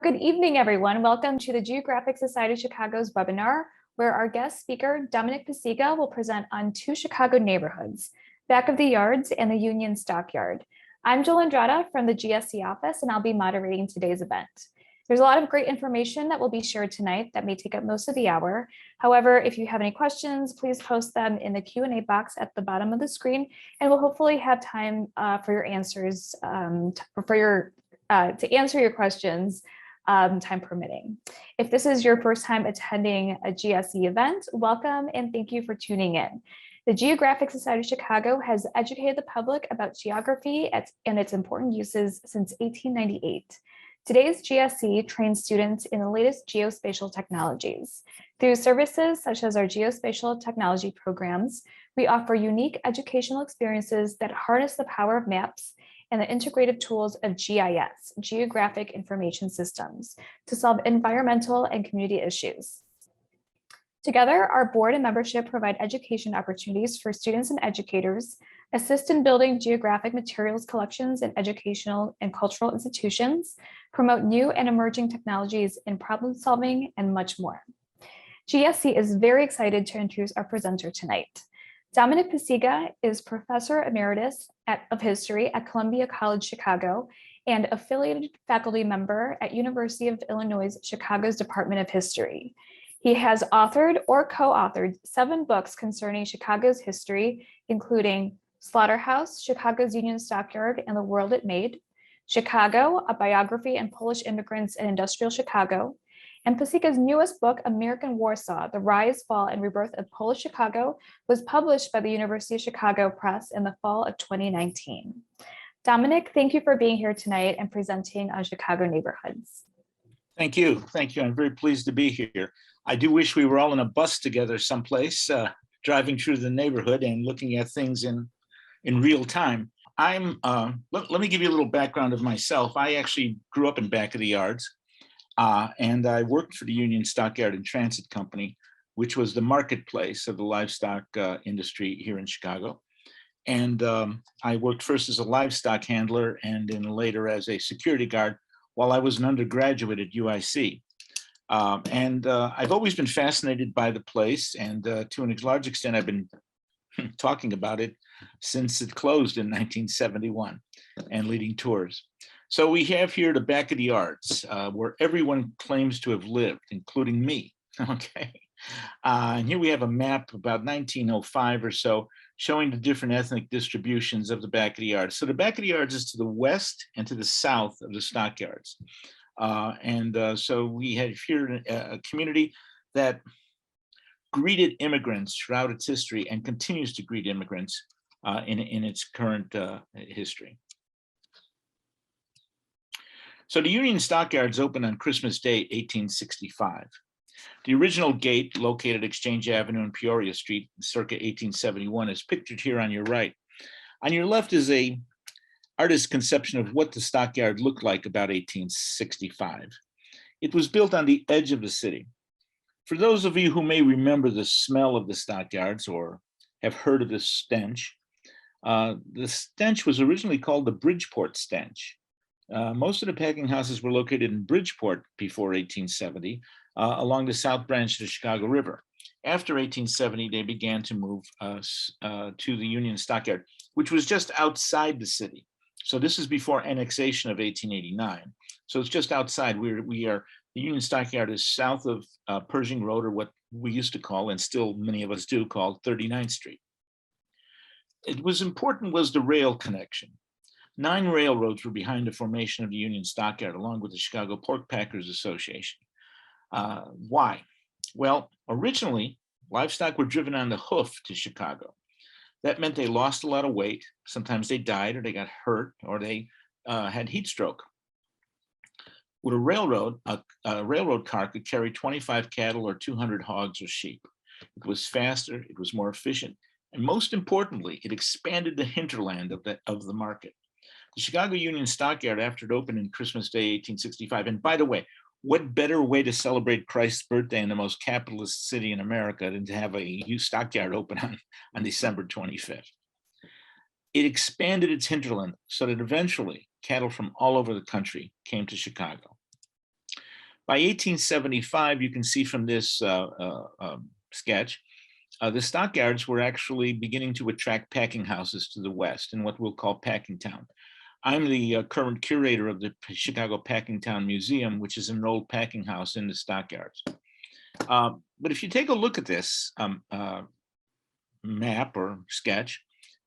Good evening, everyone. Welcome to the Geographic Society of Chicago's webinar, where our guest speaker, Dominic Pacyga, will present on two Chicago neighborhoods, Back of the Yards and the Union Stockyard. I'm Jill Andrada from the GSC office, and I'll be moderating today's event. There's a lot of great information that will be shared tonight that may take up most of the hour. However, if you have any questions, please post them in the Q&A box at the bottom of the screen, and we'll hopefully have time for your answers, to answer your questions, time permitting. If this is your first time attending a GSE event, welcome and thank you for tuning in. The Geographic Society of Chicago has educated the public about geography and its important uses since 1898. Today's GSE trains students in the latest geospatial technologies. Through services such as our geospatial technology programs, we offer unique educational experiences that harness the power of maps and the integrated tools of GIS, Geographic Information Systems, to solve environmental and community issues. Together, our board and membership provide education opportunities for students and educators, assist in building geographic materials collections in educational and cultural institutions, promote new and emerging technologies in problem solving, and much more. GSC is very excited to introduce our presenter tonight. Dominic Pacyga is Professor Emeritus of History at Columbia College Chicago and affiliated faculty member at University of Illinois Chicago's Department of History. He has authored or co-authored 7 books concerning Chicago's history, including Slaughterhouse, Chicago's Union Stockyard and the World It Made, Chicago, a biography on Polish immigrants in industrial Chicago, and Pacyga's newest book, American Warsaw, The Rise, Fall, and Rebirth of Polish Chicago, was published by the University of Chicago Press in the fall of 2019. Dominic, thank you for being here tonight and presenting on Chicago neighborhoods. Thank you. Thank you. I'm very pleased to be here. I do wish we were all in a bus together someplace, driving through the neighborhood and looking at things in real time. Let me give you a little background of myself. I actually grew up in Back of the Yards. And I worked for the Union Stockyard and Transit Company, which was the marketplace of the livestock industry here in Chicago. And I worked first as a livestock handler and then later as a security guard while I was an undergraduate at UIC. I've always been fascinated by the place, and to a large extent, I've been talking about it since it closed in 1971 and leading tours. So we have here the Back of the Yards, where everyone claims to have lived, including me, okay? And here we have a map about 1905 or so, showing the different ethnic distributions of the Back of the Yards. So the Back of the Yards is to the west and to the south of the Stockyards. So we have here a community that greeted immigrants throughout its history and continues to greet immigrants in its current history. So the Union Stockyards opened on Christmas Day, 1865. The original gate, located at Exchange Avenue and Peoria Street, circa 1871, is pictured here on your right. On your left is an artist's conception of what the stockyard looked like about 1865. It was built on the edge of the city. For those of you who may remember the smell of the stockyards or have heard of the stench was originally called the Bridgeport stench. Most of the packing houses were located in Bridgeport before 1870, along the South Branch of the Chicago River. After 1870, they began to move to the Union Stockyard, which was just outside the city. So this is before annexation of 1889. So it's just outside. The Union Stockyard is south of Pershing Road, or what we used to call, and still many of us do call, 39th Street. It was important was the rail connection. 9 railroads were behind the formation of the Union Stockyard, along with the Chicago Pork Packers Association. Why? Well, originally, livestock were driven on the hoof to Chicago. That meant they lost a lot of weight. Sometimes they died, or they got hurt, or they had heat stroke. With a railroad car could carry 25 cattle or 200 hogs or sheep. It was faster, it was more efficient, and most importantly, it expanded the hinterland of the market. The Chicago Union Stockyard, after it opened on Christmas Day, 1865, and by the way, what better way to celebrate Christ's birthday in the most capitalist city in America than to have a stockyard open on December 25th? It expanded its hinterland so that eventually cattle from all over the country came to Chicago. By 1875, you can see from this sketch, the stockyards were actually beginning to attract packing houses to the west in what we'll call Packingtown. I'm the current curator of the Chicago Packingtown Museum, which is an old packing house in the stockyards. But if you take a look at this map or sketch,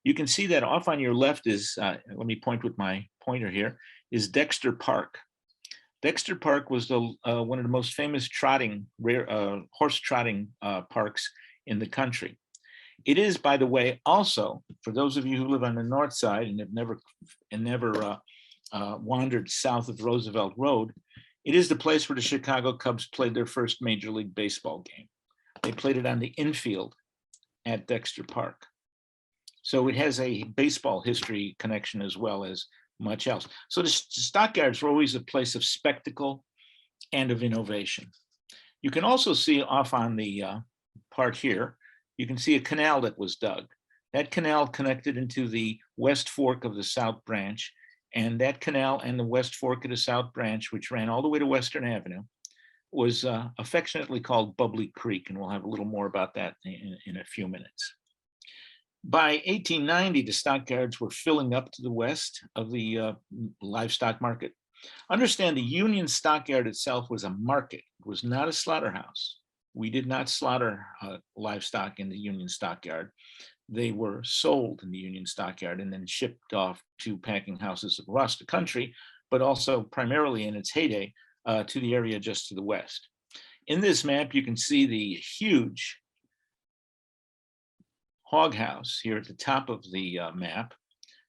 you can see that off on your left is, let me point with my pointer here, is Dexter Park. Dexter Park was one of the most famous horse trotting parks in the country. It is, by the way, also, for those of you who live on the north side and have never wandered south of Roosevelt Road, it is the place where the Chicago Cubs played their first Major League Baseball game. They played it on the infield at Dexter Park. So it has a baseball history connection as well as much else. So the stockyards were always a place of spectacle and of innovation. You can also see off on the part here, you can see a canal that was dug. That canal connected into the West Fork of the South Branch, and that canal and the West Fork of the South Branch, which ran all the way to Western Avenue, was affectionately called Bubbly Creek, and we'll have a little more about that in a few minutes. By 1890, the stockyards were filling up to the west of the livestock market. Understand the Union Stockyard itself was a market, it was not a slaughterhouse. We did not slaughter livestock in the Union Stockyard. They were sold in the Union Stockyard and then shipped off to packing houses across the country, but also primarily in its heyday to the area just to the west. In this map, you can see the huge hog house here at the top of the map,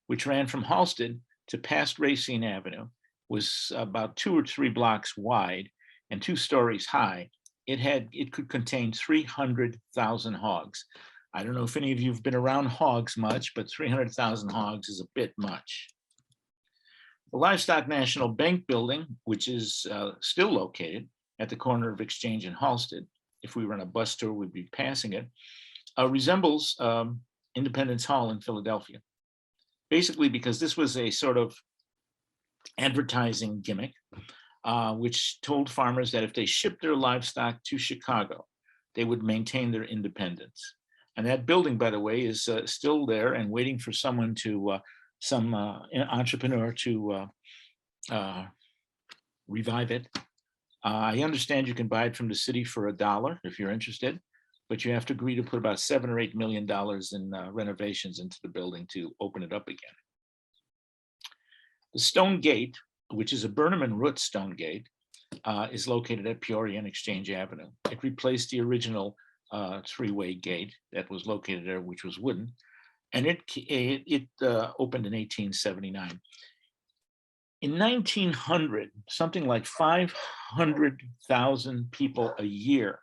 which ran from Halsted to past Racine Avenue, was about 2 or 3 blocks wide and 2 stories high. It could contain 300,000 hogs. I don't know if any of you have been around hogs much, but 300,000 hogs is a bit much. The Livestock National Bank building, which is still located at the corner of Exchange and Halsted, if we were on a bus tour, we'd be passing it, resembles Independence Hall in Philadelphia. Basically because this was a sort of advertising gimmick, which told farmers that if they shipped their livestock to Chicago, they would maintain their independence. And that building, by the way, is still there and waiting for someone to, some entrepreneur to revive it. I understand you can buy it from the city for $1 if you're interested, but you have to agree to put about $7 or $8 million in renovations into the building to open it up again. The Stone Gate, which is a Burnham and Root stone gate, is located at Peoria and Exchange Avenue. It replaced the original 3-way gate that was located there, which was wooden, and it opened in 1879. In 1900, something like 500,000 people a year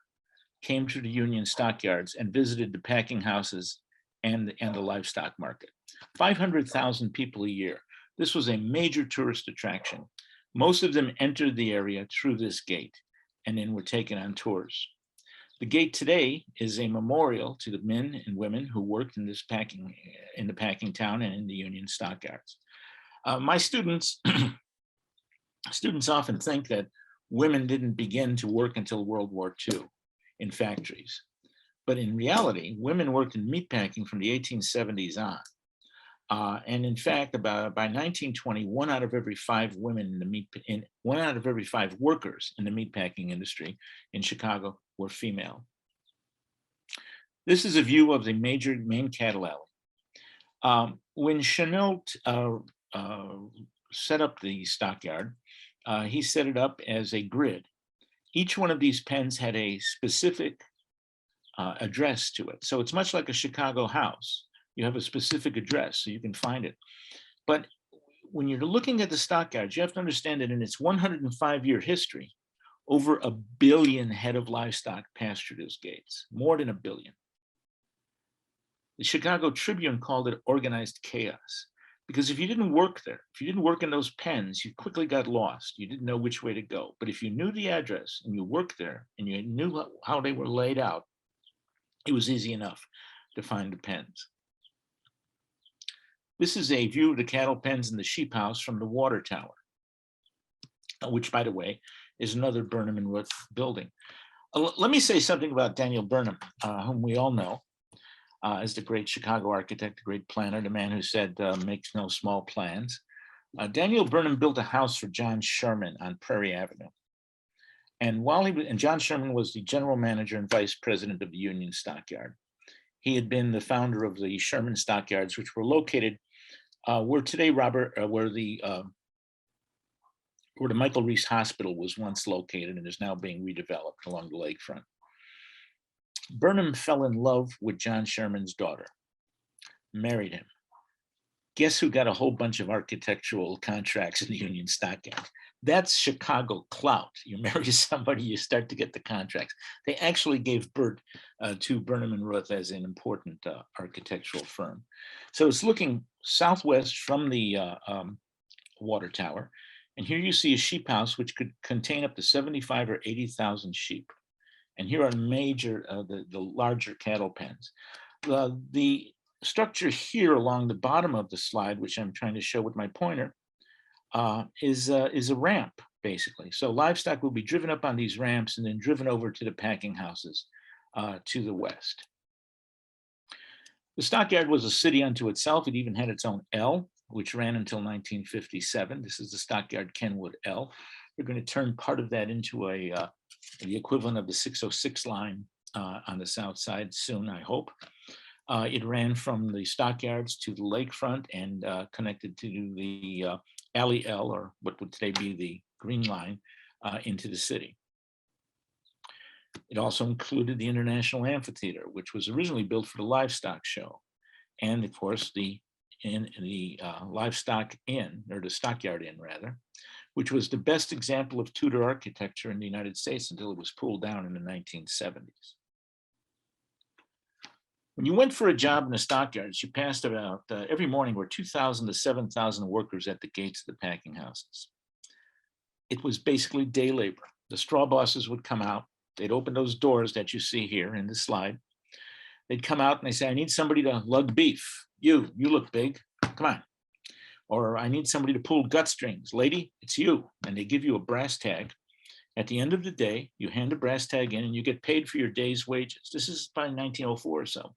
came to the Union Stockyards and visited the packing houses and the livestock market. 500,000 people a year. This was a major tourist attraction. Most of them entered the area through this gate and then were taken on tours. The gate today is a memorial to the men and women who worked in the packing town and in the Union Stockyards. My students often think that women didn't begin to work until World War II in factories. But in reality, women worked in meatpacking from the 1870s on. And in fact, by 1920, 1 out of every 5 women in 1 out of every 5 workers in the meatpacking industry in Chicago were female. This is a view of the major main cattle alley. When Chanel set up the stockyard, he set it up as a grid. Each one of these pens had a specific address to it. So it's much like a Chicago house. You have a specific address so you can find it. But when you're looking at the stockyards, you have to understand that in its 105-year history, over 1 billion head of livestock passed through those gates, more than 1 billion. The Chicago Tribune called it organized chaos, because if you didn't work there, if you didn't work in those pens, you quickly got lost. You didn't know which way to go. But if you knew the address and you worked there and you knew how they were laid out, it was easy enough to find the pens. This is a view of the cattle pens and the sheep house from the water tower, which, by the way, is another Burnham and Ruth building. Let me say something about Daniel Burnham, whom we all know as the great Chicago architect, the great planner, the man who said, makes no small plans. Daniel Burnham built a house for John Sherman on Prairie Avenue. And John Sherman was the general manager and vice president of the Union Stockyard. He had been the founder of the Sherman Stockyards, which were located where today where the Michael Reese Hospital was once located and is now being redeveloped along the lakefront. Burnham fell in love with John Sherman's daughter, married him. Guess who got a whole bunch of architectural contracts in the Union Stockyard? That's Chicago clout. You marry somebody, you start to get the contracts. They actually gave birth to Burnham and Ruth as an important architectural firm. So it's looking southwest from the water tower. And here you see a sheep house, which could contain up to 75 or 80,000 sheep. And here are major, the larger cattle pens. The structure here along the bottom of the slide, which I'm trying to show with my pointer, is a ramp, basically. So livestock will be driven up on these ramps and then driven over to the packing houses to the west. The stockyard was a city unto itself. It even had its own L, which ran until 1957. This is the Stockyard Kenwood L. We're going to turn part of that into the equivalent of the 606 line on the south side soon, I hope. It ran from the stockyards to the lakefront and connected to the Alley L, or what would today be the Green Line, into the city. It also included the International Amphitheater, which was originally built for the livestock show. And of course, the Livestock Inn, or the Stockyard Inn rather, which was the best example of Tudor architecture in the United States until it was pulled down in the 1970s. When you went for a job in the stockyards, you passed about, every morning were 2,000 to 7,000 workers at the gates of the packing houses. It was basically day labor. The straw bosses would come out. They'd open those doors that you see here in this slide. They'd come out and they say, I need somebody to lug beef. You look big, come on. Or I need somebody to pull gut strings. Lady, it's you. And they give you a brass tag. At the end of the day, you hand a brass tag in and you get paid for your day's wages. This is by 1904 or so.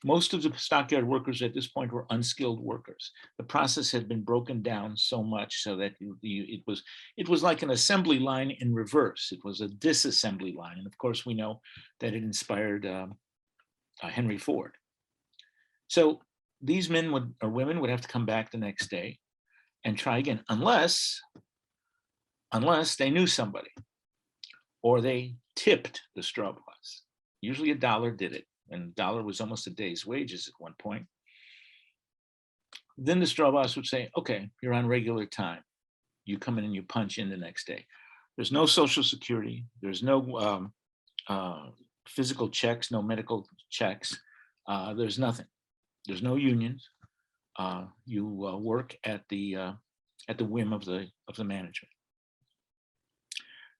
Most of the stockyard workers at this point were unskilled workers. The process had been broken down so much so that it was like an assembly line in reverse. It was a disassembly line. And of course, we know that it inspired Henry Ford. So these men or women would have to come back the next day and try again, unless they knew somebody or they tipped the straw boss. Usually $1 did it, and $1 was almost a day's wages at one point. Then the straw boss would say, okay, you're on regular time. You come in and you punch in the next day. There's no Social Security. There's no physical checks, no medical checks. There's nothing. There's no unions. You work at the whim of the management.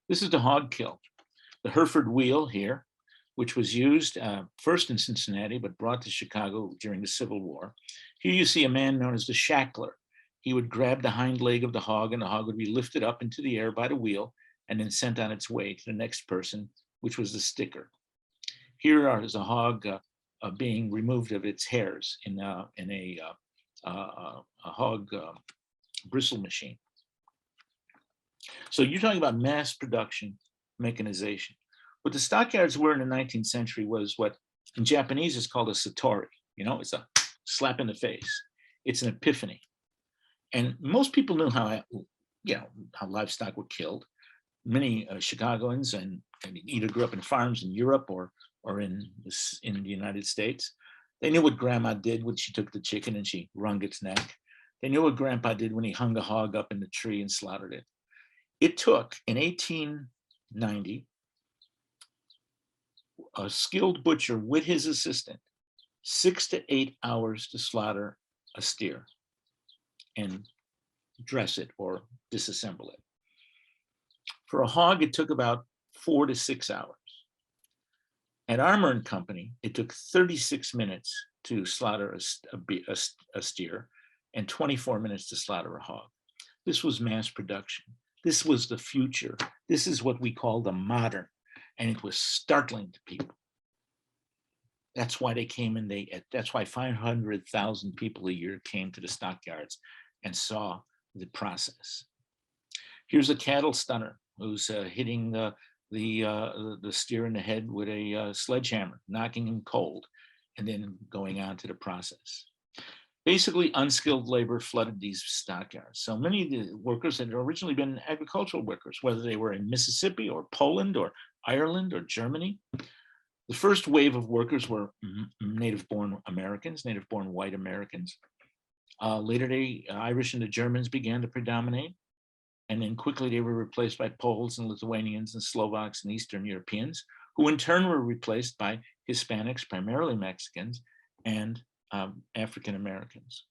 This is the hog kill. The Hereford wheel here, which was used first in Cincinnati, but brought to Chicago during the Civil War. Here you see a man known as the shackler. He would grab the hind leg of the hog and the hog would be lifted up into the air by the wheel and then sent on its way to the next person, which was the sticker. Here is a hog being removed of its hairs in a hog bristle machine. So you're talking about mass production mechanization. What the stockyards were in the 19th century was what in Japanese is called a satori. You know, it's a slap in the face. It's an epiphany. And most people knew how livestock were killed. Many Chicagoans and either grew up in farms in Europe or in the United States. They knew what grandma did when she took the chicken and she wrung its neck. They knew what grandpa did when he hung a hog up in the tree and slaughtered it. It took, in 1890, a skilled butcher with his assistant 6 to 8 hours to slaughter a steer and dress it or disassemble it. For a hog, it took about 4 to 6 hours. At Armour and Company, it took 36 minutes to slaughter a steer and 24 minutes to slaughter a hog. This was mass production. This was the future. This is what we call the modern. And it was startling to people. That's why they came and that's why 500,000 people a year came to the stockyards and saw the process. Here's a cattle stunner who's hitting the steer in the head with a sledgehammer, knocking him cold, and then going on to the process. Basically, unskilled labor flooded these stockyards. So many of the workers had originally been agricultural workers, whether they were in Mississippi or Poland or Ireland or Germany. The first wave of workers were native-born Americans, native-born white Americans. Later, the Irish and the Germans began to predominate. And then quickly they were replaced by Poles and Lithuanians and Slovaks and Eastern Europeans, who in turn were replaced by Hispanics, primarily Mexicans, and African Americans.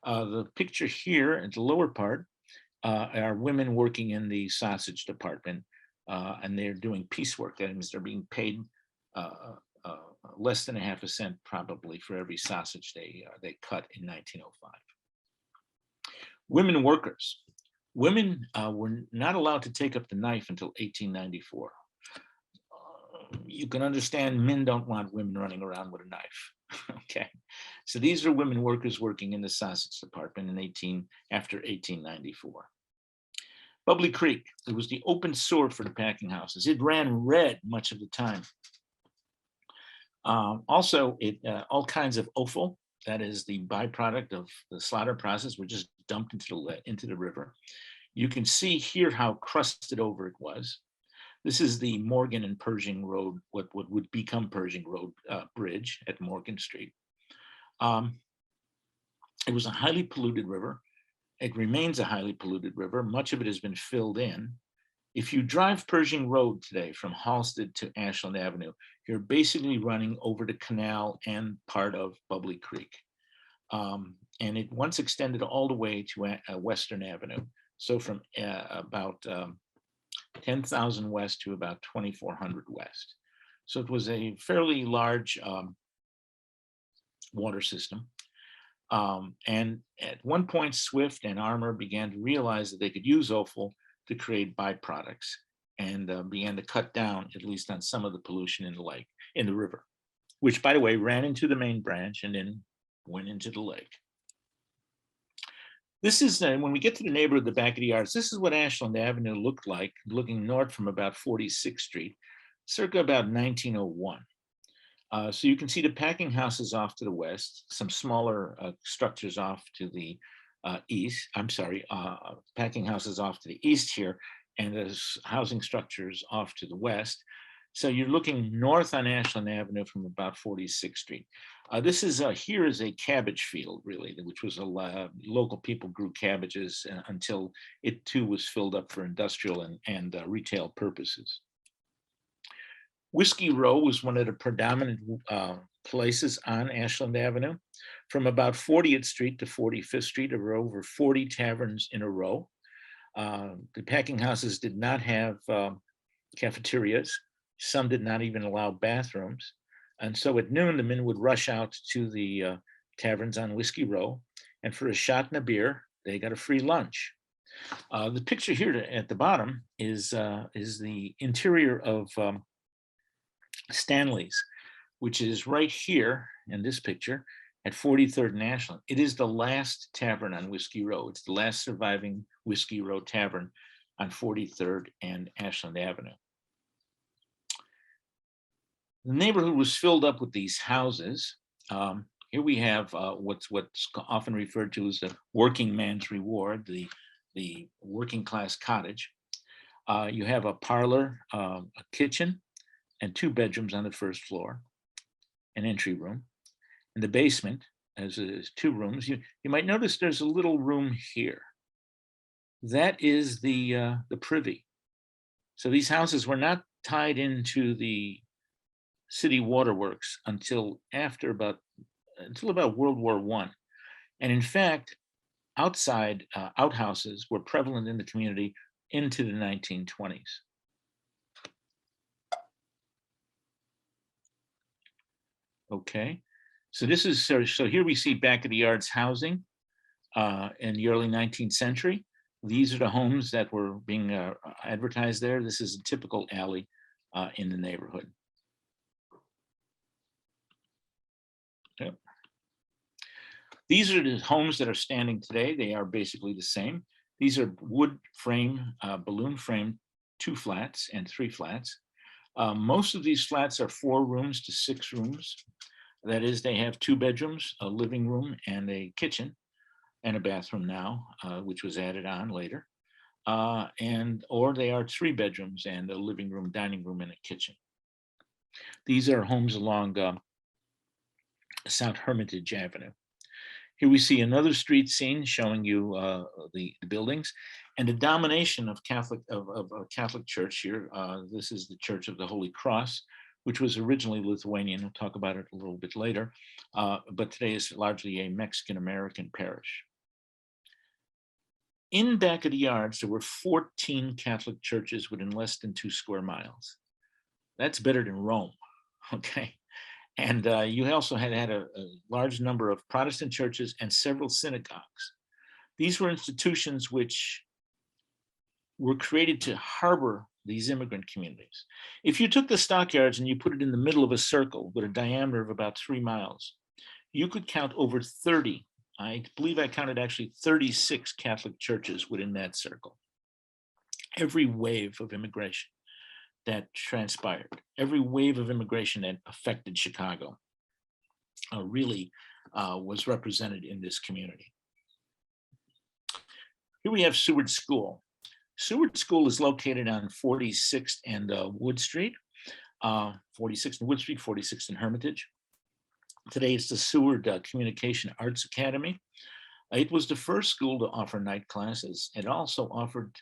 The picture here at the lower part are women working in the sausage department, and they're doing piecework. That means they're being paid less than 1/2 cent probably for every sausage they cut in 1905. Women workers. Women were not allowed to take up the knife until 1894. You can understand men don't want women running around with a knife. Okay, so these are women workers working in the sausage department after 1894. Bubbly Creek, it was the open sewer for the packing houses. It ran red much of the time. Also, all kinds of offal, that is the byproduct of the slaughter process, were just dumped into the river. You can see here how crusted over it was. This is the Morgan and Pershing Road, what would become Pershing Road Bridge at Morgan Street. It was a highly polluted river. It remains a highly polluted river. Much of it has been filled in. If you drive Pershing Road today from Halsted to Ashland Avenue, you're basically running over the canal and part of Bubbly Creek. And it once extended all the way to Western Avenue. So from about 10,000 west to about 2,400 west. So it was a fairly large water system. And at one point, Swift and Armour began to realize that they could use offal to create byproducts, and began to cut down, at least on some of the pollution in the river, which, by the way, ran into the main branch and then went into the lake. This is, when we get to the neighborhood, the back of the yards, this is what Ashland Avenue looked like, looking north from about 46th Street, circa about 1901. So you can see the packing houses off to the west, some smaller structures off to the east. I'm sorry, packing houses off to the east here, and there's housing structures off to the west. So you're looking north on Ashland Avenue from about 46th Street. This is here is a cabbage field, really, which was local people grew cabbages until it too was filled up for industrial and retail purposes. Whiskey Row was one of the predominant places on Ashland Avenue. From about 40th Street to 45th Street, there were over 40 taverns in a row. The packing houses did not have cafeterias. Some did not even allow bathrooms. And so at noon, the men would rush out to the taverns on Whiskey Row, and for a shot and a beer, they got a free lunch. The picture here at the bottom is the interior of Stanley's, which is right here in this picture at 43rd and Ashland. It is the last tavern on Whiskey Row. It's the last surviving Whiskey Row tavern on 43rd and Ashland Avenue. The neighborhood was filled up with these houses. Here we have what's often referred to as the working man's reward, the working class cottage. You have a parlor, a kitchen, and 2 bedrooms on the first floor, an entry room. In the basement, as is 2 rooms, you might notice there's a little room here. That is the privy. So these houses were not tied into the city waterworks until about World War I. And in fact, outside outhouses were prevalent in the community into the 1920s. Okay, so this is, so here we see back of the yards housing in the early 19th century. These are the homes that were being advertised there. This is a typical alley in the neighborhood. Yep. These are the homes that are standing today. They are basically the same. These are wood frame, balloon frame, 2 flats and 3 flats. Most of these flats are 4 rooms to 6 rooms. That is, they have 2 bedrooms, a living room and a kitchen and a bathroom now, which was added on later. Or they are 3 bedrooms and a living room, dining room, and a kitchen. These are homes along South Hermitage Avenue. Here we see another street scene showing you the buildings and the domination of a Catholic Church here. This is the Church of the Holy Cross, which was originally Lithuanian. We'll talk about it a little bit later, but today is largely a Mexican-American parish. In back of the yards, there were 14 Catholic churches within less than 2 square miles. That's better than Rome, okay? And you also had a large number of Protestant churches and several synagogues. These were institutions which were created to harbor these immigrant communities. If you took the Stockyards and you put it in the middle of a circle with a diameter of about 3 miles, you could count over 30. I believe I counted actually 36 Catholic churches within that circle. Every wave of immigration that transpired, every wave of immigration that affected Chicago really was represented in this community. Here we have Seward School. Seward School is located on 46th and Wood Street, 46th and Wood Street, 46th and Hermitage. Today it's the Seward Communication Arts Academy. It was the first school to offer night classes. It also offered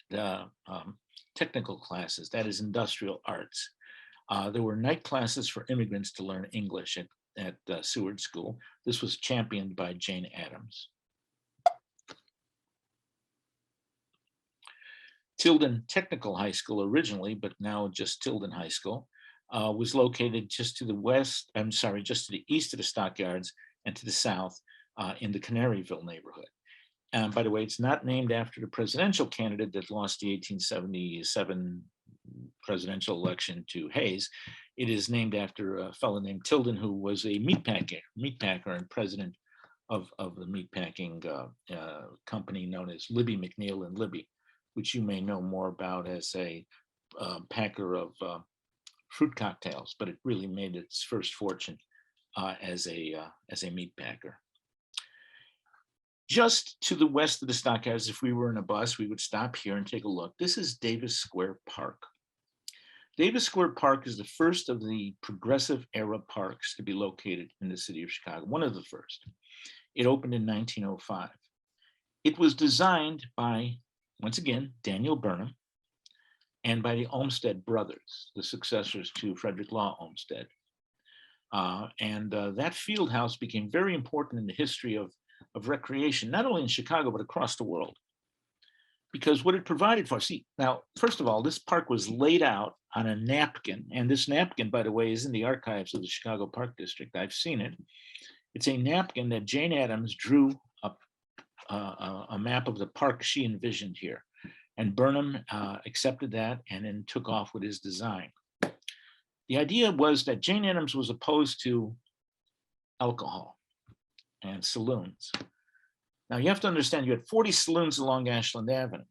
technical classes, that is industrial arts. There were night classes for immigrants to learn English at Seward School. This was championed by Jane Addams. Tilden Technical High School originally, but now just Tilden High School, was located just to the west, just to the east of the Stockyards and to the south in the Canaryville neighborhood. And by the way, it's not named after the presidential candidate that lost the 1877 presidential election to Hayes. It is named after a fellow named Tilden, who was a meatpacker and president of the meatpacking company known as Libby McNeil and Libby, which you may know more about as a packer of fruit cocktails, but it really made its first fortune as a meat packer. Just to the west of the Stockyards, if we were in a bus, we would stop here and take a look. This is Davis Square Park. Davis Square Park is the first of the progressive era parks to be located in the city of Chicago, one of the first. It opened in 1905. It was designed by, once again, Daniel Burnham, and by the Olmsted brothers, the successors to Frederick Law Olmsted. That field house became very important in the history of recreation, not only in Chicago, but across the world. Because what it provided for, now, first of all, this park was laid out on a napkin, and this napkin, by the way, is in the archives of the Chicago Park District. I've seen it. It's a napkin that Jane Addams drew up a map of the park she envisioned here. And Burnham accepted that and then took off with his design. The idea was that Jane Addams was opposed to alcohol and saloons. Now you have to understand, you had 40 saloons along Ashland Avenue,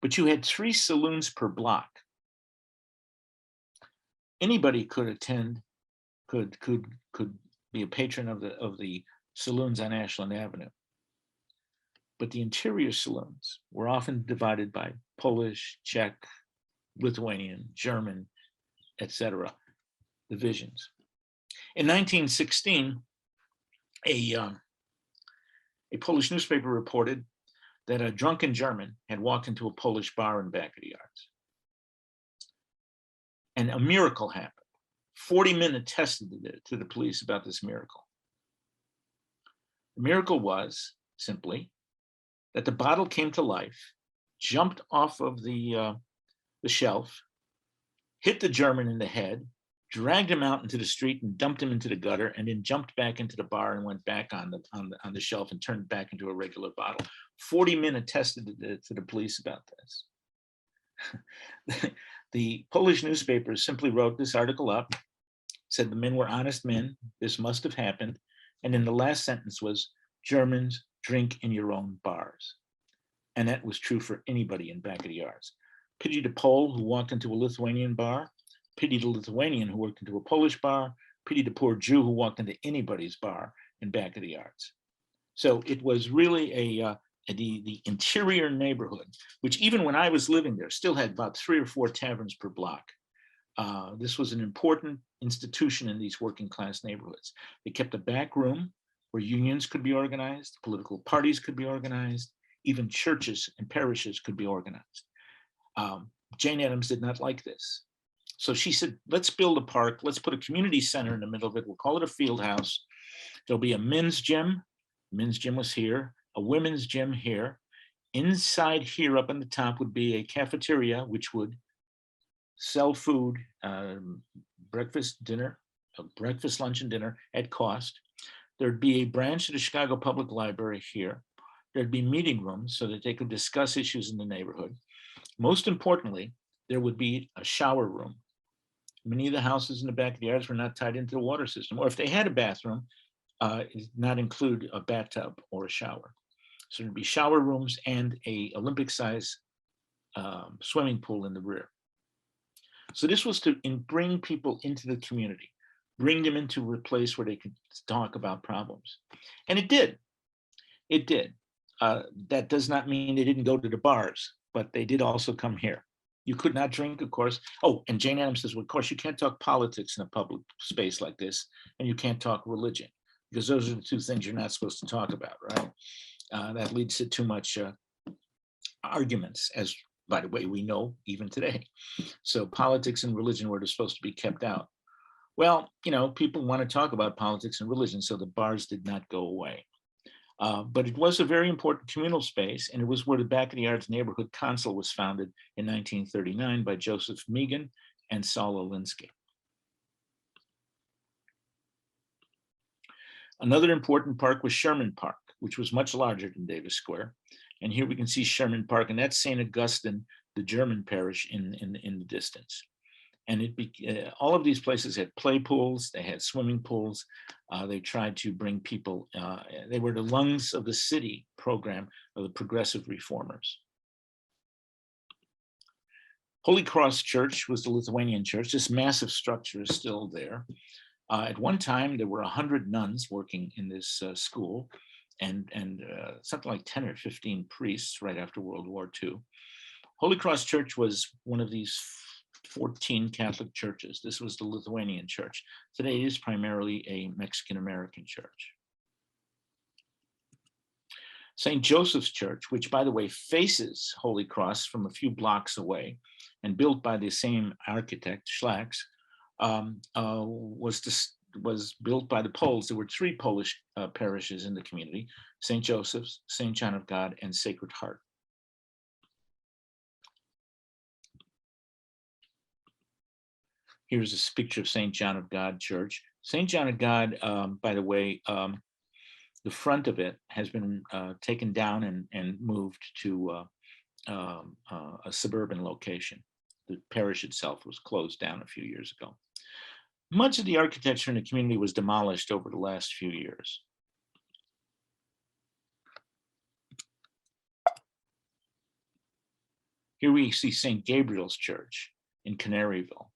but you had 3 saloons per block. Anybody could attend, could be a patron of the saloons on Ashland Avenue. But the interior saloons were often divided by Polish, Czech, Lithuanian, German, etc. divisions. In 1916, a Polish newspaper reported that a drunken German had walked into a Polish bar in back of the yards. And a miracle happened. 40 men attested to the police about this miracle. The miracle was simply that the bottle came to life, jumped off of the shelf, hit the German in the head, dragged him out into the street and dumped him into the gutter, and then jumped back into the bar and went back on the shelf and turned it back into a regular bottle. 40 men attested to the police about this. The Polish newspapers simply wrote this article up, said the men were honest men, this must have happened, and then the last sentence was, Germans drink in your own bars. And that was true for anybody in back of the yards. Pity the Pole who walked into a Lithuanian bar, pity the Lithuanian who worked into a Polish bar, pity the poor Jew who walked into anybody's bar in back of the yards. So it was really the interior neighborhood, which even when I was living there, still had about 3 or 4 taverns per block. This was an important institution in these working class neighborhoods. They kept a back room where unions could be organized, political parties could be organized, even churches and parishes could be organized. Jane Addams did not like this. So she said, let's build a park. Let's put a community center in the middle of it. We'll call it a field house. There'll be a men's gym. Men's gym was here, a women's gym here. Inside here up on the top would be a cafeteria, which would sell food, breakfast, dinner, breakfast, lunch, and dinner at cost. There'd be a branch of the Chicago Public Library here. There'd be meeting rooms so that they could discuss issues in the neighborhood. Most importantly, there would be a shower room. Many of the houses in the back of the yards were not tied into the water system, or if they had a bathroom, it did not include a bathtub or a shower. So there'd be shower rooms and a Olympic-size swimming pool in the rear. So this was to bring people into the community, bring them into a place where they could talk about problems. And it did. It did. That does not mean they didn't go to the bars, but they did also come here. You could not drink, of course. Oh, and Jane Addams says, well, of course, you can't talk politics in a public space like this, and you can't talk religion, because those are the 2 things you're not supposed to talk about, right? That leads to too much arguments, as, by the way, we know even today. So politics and religion were supposed to be kept out. Well, you know, people want to talk about politics and religion, so the bars did not go away. But it was a very important communal space, and it was where the Back of the Yards Neighborhood Council was founded in 1939 by Joseph Megan and Saul Alinsky. Another important park was Sherman Park, which was much larger than Davis Square. And here we can see Sherman Park, and that's St. Augustine, the German parish in the distance. And all of these places had play pools, they had swimming pools. They tried to bring people, they were the lungs of the city program of the progressive reformers. Holy Cross Church was the Lithuanian church. This massive structure is still there. At one time, there were 100 nuns working in this school, and something like 10 or 15 priests right after World War II. Holy Cross Church was one of these 14 Catholic churches. This was the Lithuanian church. Today it is primarily a Mexican-American church. St. Joseph's Church, which, by the way, faces Holy Cross from a few blocks away and built by the same architect, Schlacks, was built by the Poles. There were 3 Polish parishes in the community: St. Joseph's, St. John of God, and Sacred Heart. Here's a picture of St. John of God Church. St. John of God, by the way, the front of it has been taken down and moved to a suburban location. The parish itself was closed down a few years ago. Much of the architecture in the community was demolished over the last few years. Here we see St. Gabriel's Church in Canaryville.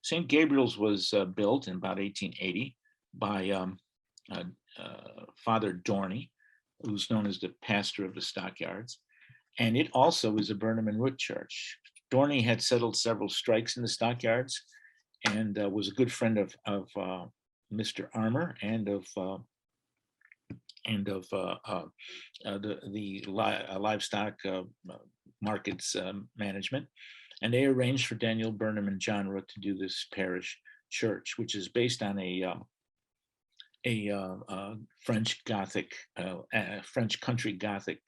St. Gabriel's was built in about 1880 by Father Dorney, who's known as the pastor of the Stockyards. And it also is a Burnham and Root church. Dorney had settled several strikes in the Stockyards and was a good friend of Mr. Armour and of the livestock markets management. And they arranged for Daniel Burnham and John Root to do this parish church, which is based on a French Gothic, French country Gothic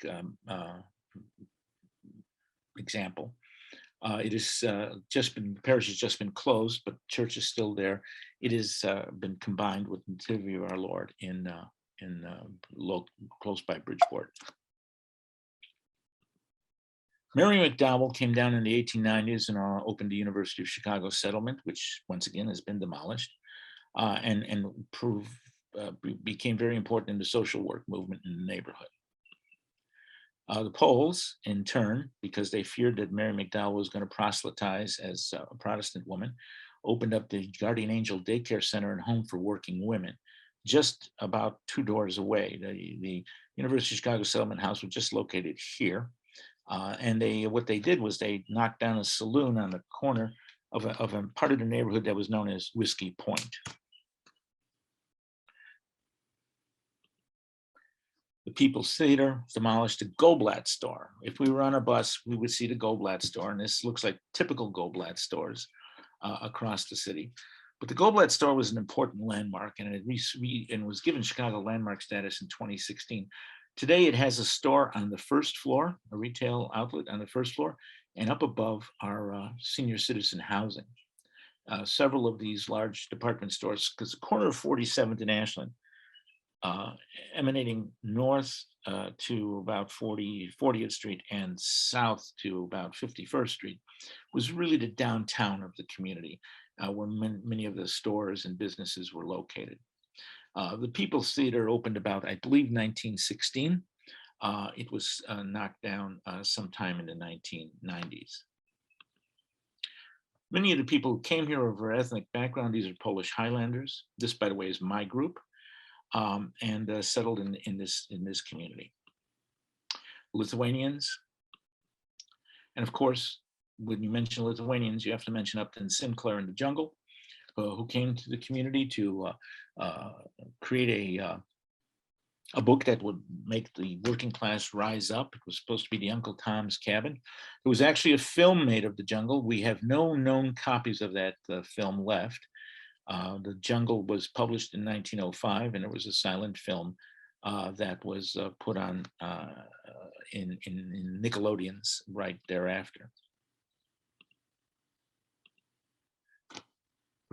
example. It is the parish has just been closed, but the church is still there. It has been combined with Nativity of Our Lord in close by Bridgeport. Mary McDowell came down in the 1890s and opened the University of Chicago settlement, which once again has been demolished, and became very important in the social work movement in the neighborhood. The Poles, in turn, because they feared that Mary McDowell was going to proselytize as a Protestant woman, opened up the Guardian Angel Daycare Center and Home for Working Women, just about 2 doors away. The University of Chicago Settlement House was just located here. And what they did was they knocked down a saloon on the corner of a part of the neighborhood that was known as Whiskey Point. The People's Theater demolished the Goldblatt store. If we were on a bus, we would see the Goldblatt store, and this looks like typical Goldblatt stores across the city. But the Goldblatt store was an important landmark, and it was given Chicago landmark status in 2016. Today, it has a store on the first floor, a retail outlet on the first floor, and up above our senior citizen housing. Several of these large department stores, because the corner of 47th and Ashland, emanating north to about 40th Street and south to about 51st Street, was really the downtown of the community, where many of the stores and businesses were located. The People's Theater opened about, I believe, 1916. It was knocked down sometime in the 1990s. Many of the people who came here of our ethnic background, these are Polish Highlanders. This, by the way, is my group, and settled in this community. Lithuanians, and of course, when you mention Lithuanians, you have to mention Upton Sinclair in the Jungle, who came to the community to create a book that would make the working class rise up. It was supposed to be the Uncle Tom's Cabin. There was actually a film made of the Jungle. We have no known copies of that film left. The Jungle was published in 1905, and it was a silent film that was put on in Nickelodeon's right thereafter.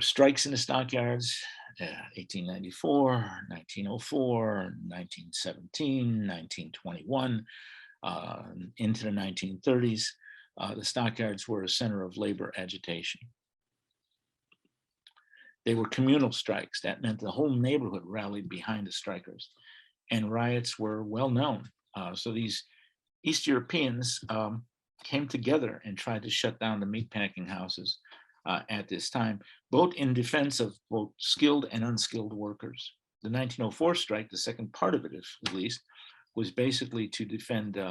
Strikes in the stockyards, 1894, 1904, 1917, 1921, into the 1930s. The stockyards were a center of labor agitation. They were communal strikes. That meant the whole neighborhood rallied behind the strikers, and riots were well known. So these East Europeans came together and tried to shut down the meatpacking houses at this time, both in defense of both skilled and unskilled workers. The 1904 strike, the second part of it at least, was basically to defend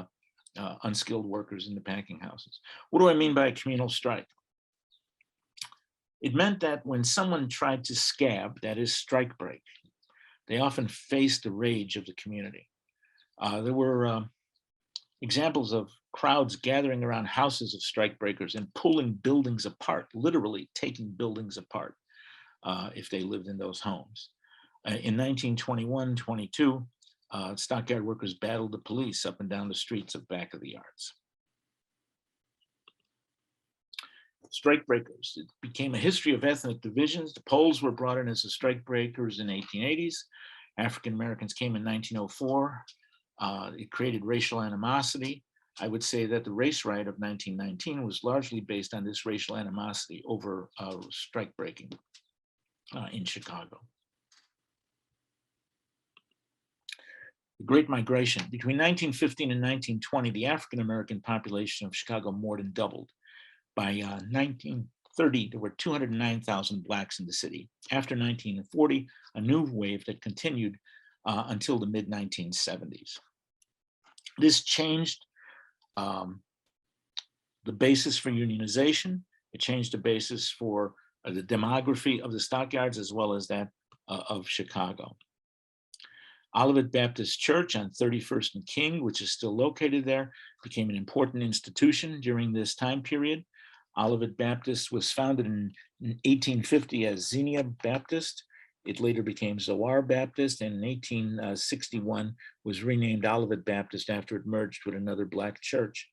unskilled workers in the packing houses. What do I mean by a communal strike? It meant that when someone tried to scab, that is strike break, they often faced the rage of the community. There were examples of crowds gathering around houses of strikebreakers and pulling buildings apart, literally taking buildings apart if they lived in those homes. In 1921-22, stockyard workers battled the police up and down the streets of back of the yards. Strikebreakers. It became a history of ethnic divisions. The Poles were brought in as the strikebreakers in the 1880s. African Americans came in 1904. It created racial animosity. I would say that the race riot of 1919 was largely based on this racial animosity over strike breaking in Chicago. The Great Migration. Between 1915 and 1920, the African American population of Chicago more than doubled. By 1930, there were 209,000 Blacks in the city. After 1940, a new wave that continued until the mid-1970s. This changed the basis for unionization. It changed the basis for the demography of the stockyards as well as that of Chicago. Olivet Baptist Church on 31st and King, which is still located there, became an important institution during this time period. Olivet Baptist was founded in 1850 as Xenia Baptist. It later became Zoar Baptist, and in 1861 was renamed Olivet Baptist after it merged with another Black church.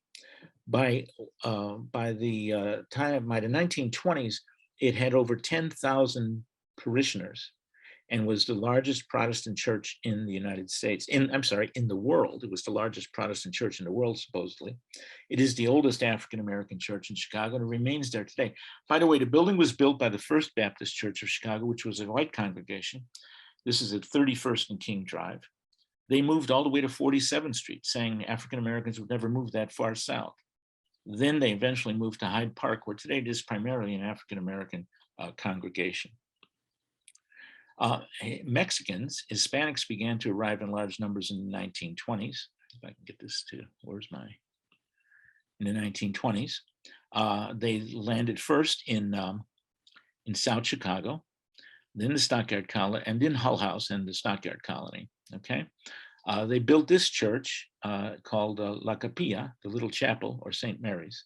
By the 1920s, it had over 10,000 parishioners and was the largest Protestant church in the United States. In the world. It was the largest Protestant church in the world, supposedly. It is the oldest African-American church in Chicago and it remains there today. By the way, the building was built by the First Baptist Church of Chicago, which was a white congregation. This is at 31st and King Drive. They moved all the way to 47th Street, saying African-Americans would never move that far south. Then they eventually moved to Hyde Park, where today it is primarily an African-American congregation. Mexicans, Hispanics began to arrive in large numbers in the 1920s. If I can get this to, in the 1920s. They landed first in South Chicago, then the Stockyard Colony, and then Hull House and the Stockyard Colony, okay? They built this church called La Capilla, the Little Chapel, or St. Mary's,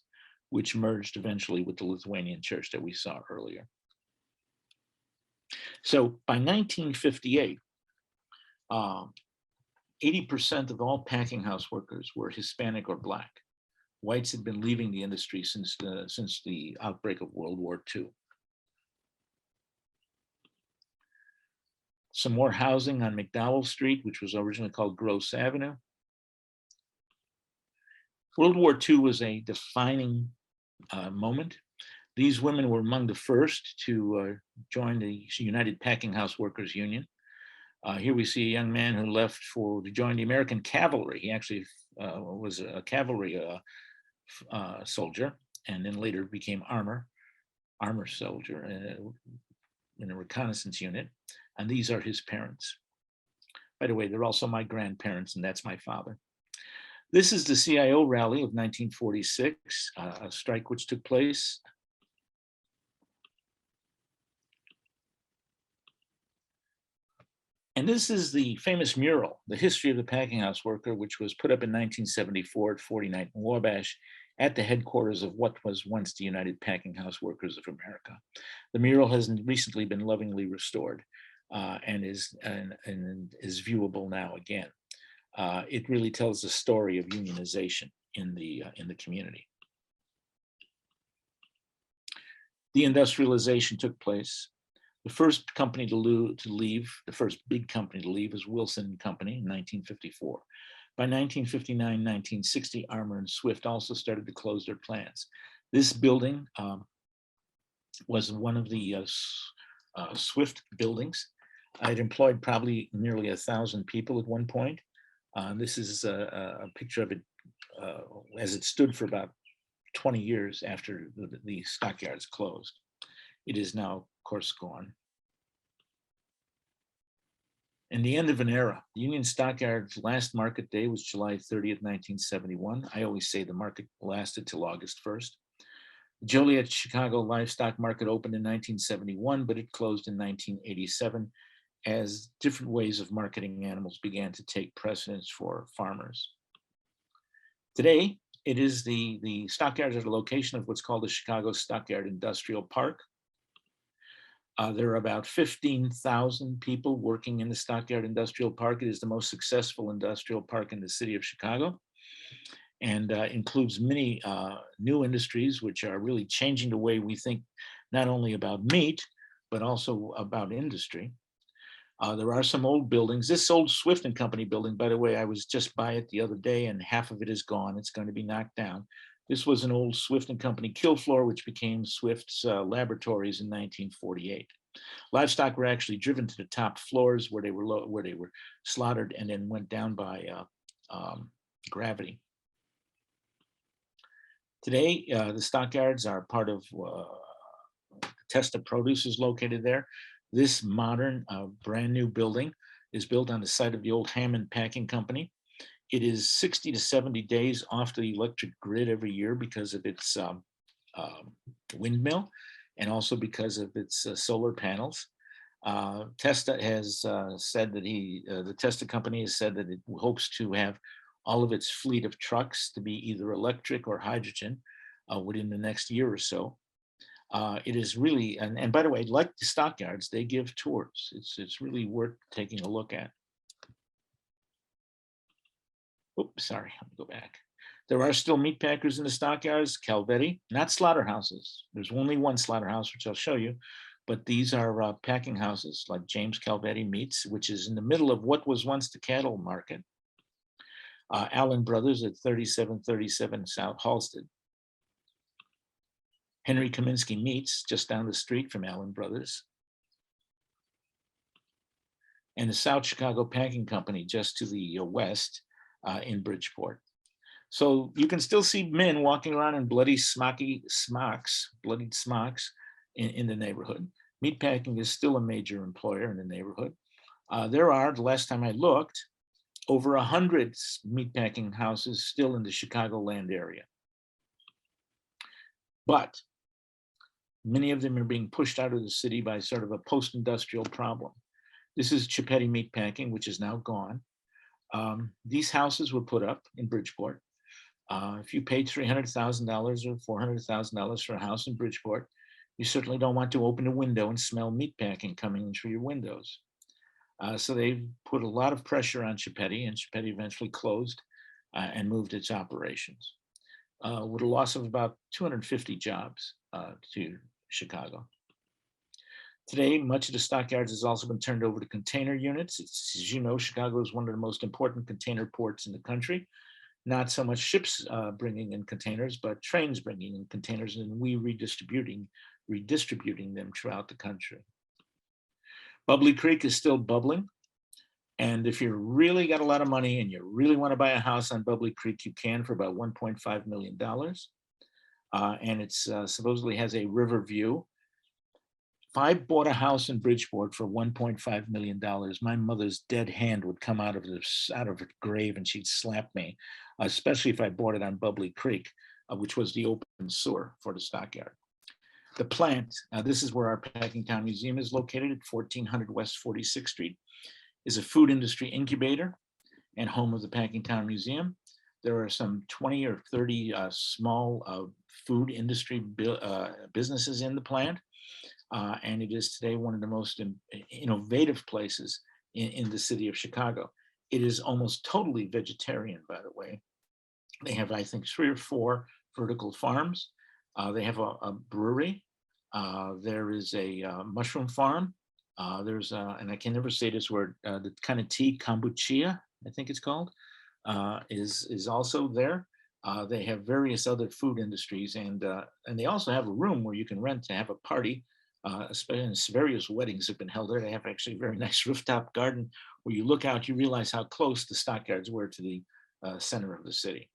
which merged eventually with the Lithuanian church that we saw earlier. So by 1958, 80% of all packing house workers were Hispanic or Black. Whites had been leaving the industry since the outbreak of World War II. Some more housing on McDowell Street, which was originally called Gross Avenue. World War II was a defining moment. These women were among the first to join the United Packing House Workers Union. Here we see a young man who left to join the American Cavalry. He actually was a cavalry soldier, and then later became armor soldier in a reconnaissance unit. And these are his parents. By the way, they're also my grandparents, and that's my father. This is the CIO rally of 1946, a strike which took place. And this is the famous mural, The History of the Packing House Worker, which was put up in 1974 at 49th and Wabash at the headquarters of what was once the United Packing House Workers of America. The mural has recently been lovingly restored and is viewable now again. It really tells the story of unionization in the community. The industrialization took place. The first company to leave, the first big company to leave, was Wilson Company in 1954. By 1959, 1960, Armour and Swift also started to close their plants. This building was one of the Swift buildings. It employed probably nearly 1,000 people at one point. This is a picture of it as it stood for about 20 years after the stockyards closed. It is now, of course, gone. And the end of an era. The Union Stockyard's last market day was July 30th, 1971. I always say the market lasted till August 1st. The Joliet Chicago Livestock Market opened in 1971, but it closed in 1987 as different ways of marketing animals began to take precedence for farmers. Today, it is the stockyards are the location of what's called the Chicago Stockyard Industrial Park. There are about 15,000 people working in the Stockyard Industrial Park. It is the most successful industrial park in the city of Chicago and includes many new industries which are really changing the way we think not only about meat, but also about industry. There are some old buildings. This old Swift and Company building, by the way, I was just by it the other day and half of it is gone. It's going to be knocked down. This was an old Swift and Company kill floor, which became Swift's laboratories in 1948. Livestock were actually driven to the top floors where they were slaughtered and then went down by gravity. Today, the stockyards are part of Testa Produce is located there. This modern, brand new building is built on the site of the old Hammond Packing Company. It is 60 to 70 days off the electric grid every year because of its windmill and also because of its solar panels. Testa has said that the Testa company has said that it hopes to have all of its fleet of trucks to be either electric or hydrogen within the next year or so. It is really, and by the way, like the stockyards, they give tours. It's really worth taking a look at. Oops, sorry, I'm gonna go back. There are still meat packers in the stockyards, Calvetti, not slaughterhouses. There's only one slaughterhouse, which I'll show you, but these are packing houses like James Calvetti Meats, which is in the middle of what was once the cattle market. Allen Brothers at 3737 South Halsted. Henry Kaminsky Meats, just down the street from Allen Brothers. And the South Chicago Packing Company, just to the west in Bridgeport. So you can still see men walking around in bloodied smocks in the neighborhood. Meatpacking is still a major employer in the neighborhood. There are, the last time I looked, over 100 meatpacking houses still in the Chicagoland area. But many of them are being pushed out of the city by sort of a post-industrial problem. This is Chipetti Meatpacking, which is now gone. These houses were put up in Bridgeport. If you paid $300,000 or $400,000 for a house in Bridgeport, you certainly don't want to open a window and smell meatpacking coming in through your windows. So they put a lot of pressure on Chipetti, and Chipetti eventually closed and moved its operations with a loss of about 250 jobs to Chicago. Today, much of the stockyards has also been turned over to container units. As you know, Chicago is one of the most important container ports in the country. Not so much ships bringing in containers, but trains bringing in containers, and we redistributing them throughout the country. Bubbly Creek is still bubbling. And if you really got a lot of money and you really want to buy a house on Bubbly Creek, you can for about $1.5 million. And it's supposedly has a river view. If I bought a house in Bridgeport for $1.5 million, my mother's dead hand would come out of her grave and she'd slap me, especially if I bought it on Bubbly Creek, which was the open sewer for the stockyard. The plant, this is where our Packingtown Museum is located at 1400 West 46th Street, is a food industry incubator and home of the Packingtown Museum. There are some 20 or 30 small food industry businesses in the plant. And it is today one of the most innovative places in the city of Chicago. It is almost totally vegetarian, by the way. They have, I think, 3 or 4 vertical farms. They have a brewery. There is a mushroom farm. There's, and I can never say this word, the kind of tea, kombucha, I think it's called, is also there. They have various other food industries, and they also have a room where you can rent to have a party. Various weddings have been held there. They have actually a very nice rooftop garden where you look out, you realize how close the stockyards were to the center of the city.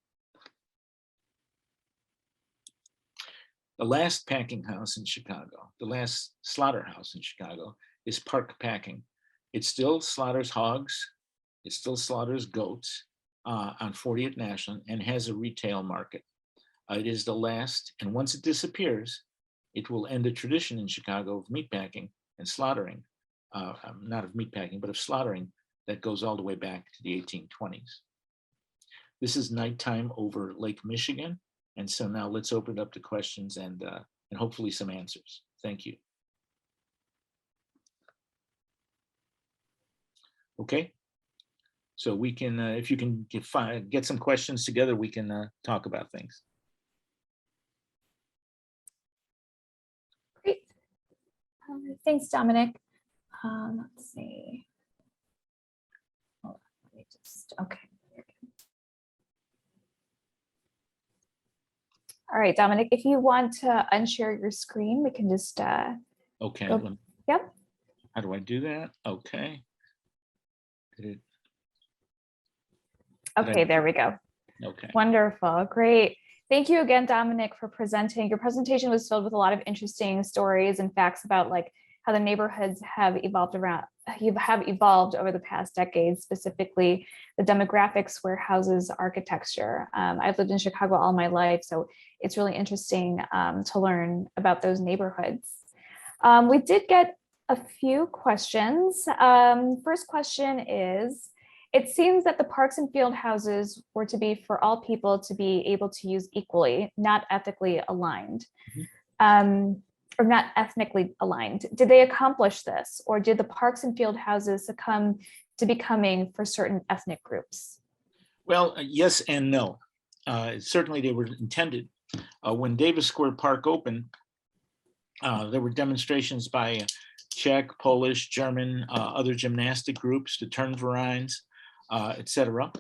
The last packing house in Chicago, the last slaughterhouse in Chicago, is Park Packing. It still slaughters hogs, it still slaughters goats on 40th National and has a retail market. It is the last, and once it disappears, it will end a tradition in Chicago of meatpacking and slaughtering, not of meatpacking, but of slaughtering that goes all the way back to the 1820s. This is nighttime over Lake Michigan. And so now let's open it up to questions and hopefully some answers. Thank you. Okay. So we can, if you can get some questions together, we can talk about things. Great. Thanks, Dominic. Let's see. Hold on, let me just, okay. All right, Dominic, if you want to unshare your screen, we can just okay. Yep. How do I do that? Okay. Okay, there we go. Okay. Wonderful. Great. Thank you again, Dominic, for presenting. Your presentation was filled with a lot of interesting stories and facts about like how the neighborhoods have evolved over the past decades, specifically the demographics, warehouses, architecture. I've lived in Chicago all my life, so it's really interesting to learn about those neighborhoods. We did get a few questions. First question is, it seems that the parks and field houses were to be for all people to be able to use equally, not ethically aligned. Or not ethnically aligned. Did they accomplish this, or did the parks and field houses succumb to becoming for certain ethnic groups? Well, yes and no. Certainly they were intended. When Davis Square Park opened, there were demonstrations by Czech, Polish, German, other gymnastic groups, the Turnvereins, etc.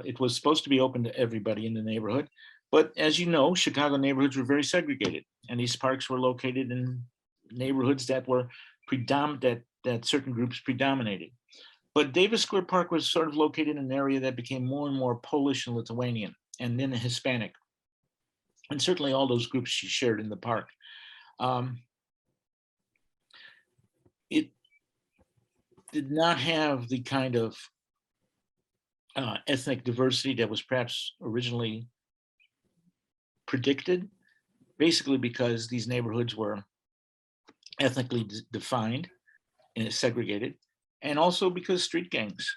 It was supposed to be open to everybody in the neighborhood. But as you know, Chicago neighborhoods were very segregated, and these parks were located in neighborhoods that were that certain groups predominated. But Davis Square Park was sort of located in an area that became more and more Polish and Lithuanian, and then Hispanic. And certainly all those groups she shared in the park. It did not have the kind of ethnic diversity that was perhaps originally predicted, basically because these neighborhoods were ethnically defined and segregated, and also because street gangs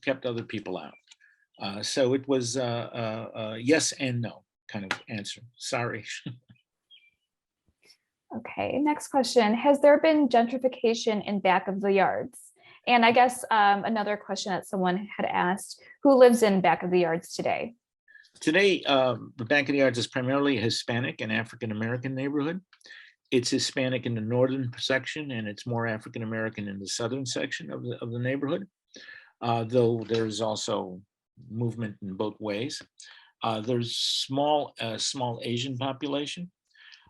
kept other people out. So it was yes and no kind of answer. Sorry. Okay, next question. Has there been gentrification in back of the yards? And I guess another question that someone had asked, who lives in back of the yards today? Today, the back of the yards is primarily a Hispanic and African-American neighborhood. It's Hispanic in the northern section, and it's more African-American in the southern section of the neighborhood, though there's also movement in both ways. There's small Asian population,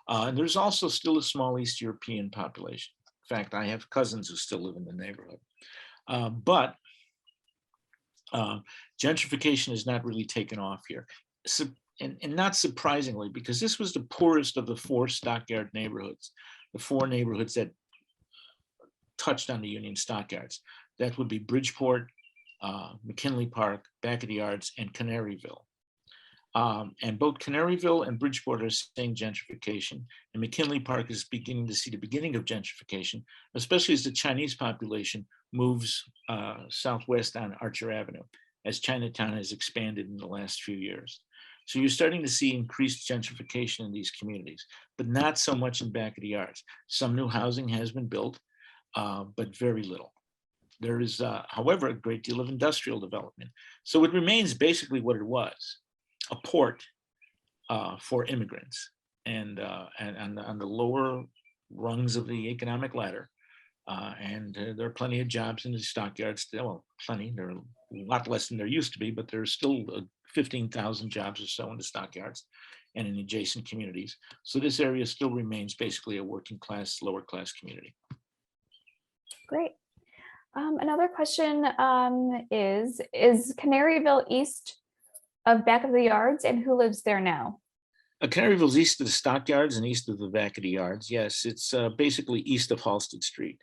and there's also still a small East European population. In fact, I have cousins who still live in the neighborhood. But gentrification has not really taken off here. So, and not surprisingly, because this was the poorest of the four Stockyard neighborhoods, the four neighborhoods that touched on the Union Stockyards. That would be Bridgeport, McKinley Park, Back of the Yards, and Canaryville. And both Canaryville and Bridgeport are seeing gentrification, and McKinley Park is beginning to see the beginning of gentrification, especially as the Chinese population moves southwest on Archer Avenue, as Chinatown has expanded in the last few years. So you're starting to see increased gentrification in these communities, but not so much in Back of the Yards. Some new housing has been built, but very little. There is, however, a great deal of industrial development. So it remains basically what it was, a port for immigrants, and on the lower rungs of the economic ladder. And there are plenty of jobs in the stockyards. Well, plenty. There are a lot less than there used to be, but there's still 15,000 jobs or so in the stockyards and in adjacent communities. So this area still remains basically a working class, lower class community. Great. Another question is Canaryville east of Back of the Yards, and who lives there now? Canaryville's east of the Stockyards and east of the Back of the Yards. Yes, it's basically east of Halsted Street,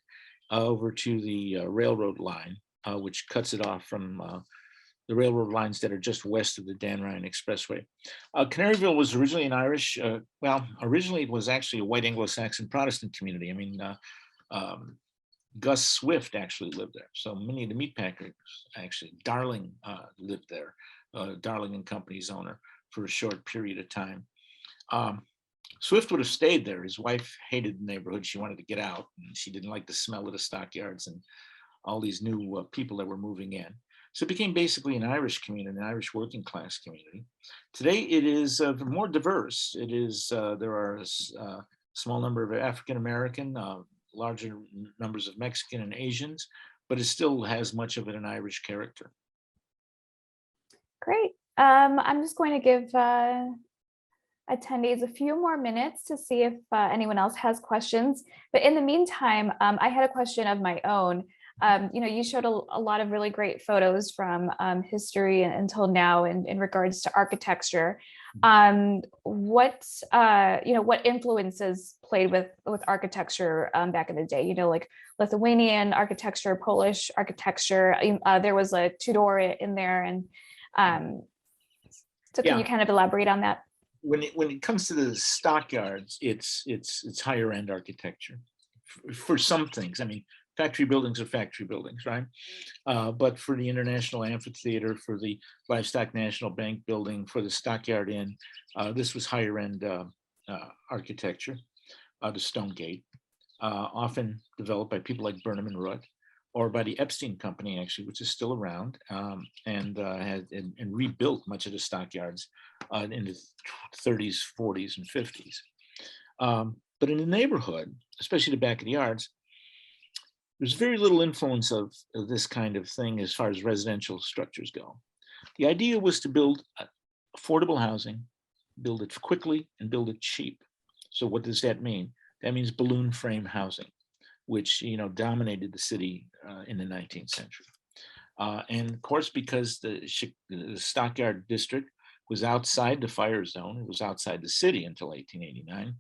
over to the railroad line, which cuts it off from the railroad lines that are just west of the Dan Ryan Expressway. Canaryville was originally an Irish, originally it was actually a white Anglo-Saxon Protestant community. I mean, Gus Swift actually lived there. So many of the meatpackers, actually, Darling lived there, Darling and Company's owner, for a short period of time. Swift would have stayed there. His wife hated the neighborhood. She wanted to get out, and she didn't like the smell of the stockyards and all these new people that were moving in. So it became basically an Irish community, an Irish working class community. Today it is more diverse. It is, there are a small number of African-American, larger numbers of Mexican and Asians, but it still has much of an Irish character. Great. I'm just going to give attendees a few more minutes to see if anyone else has questions. But in the meantime, I had a question of my own. You showed a lot of really great photos from history until now in regards to architecture. What influences played with architecture back in the day? Like Lithuanian architecture, Polish architecture. There was a Tudor in there, and so can you kind of elaborate on that? When it comes to the stockyards, it's higher end architecture for some things. I mean, factory buildings are factory buildings, right? But for the International Amphitheater, for the Livestock National Bank building, for the Stockyard Inn, this was higher end architecture. The Stone Gate, often developed by people like Burnham and Root. or by the Epstein Company, actually, which is still around, and rebuilt much of the stockyards in the 30s, 40s, and 50s. But in the neighborhood, especially the back of the yards, there's very little influence of this kind of thing as far as residential structures go. The idea was to build affordable housing, build it quickly, and build it cheap. So what does that mean? That means balloon frame housing, which dominated the city in the 19th century. And of course, because the Stockyard district was outside the fire zone, it was outside the city until 1889.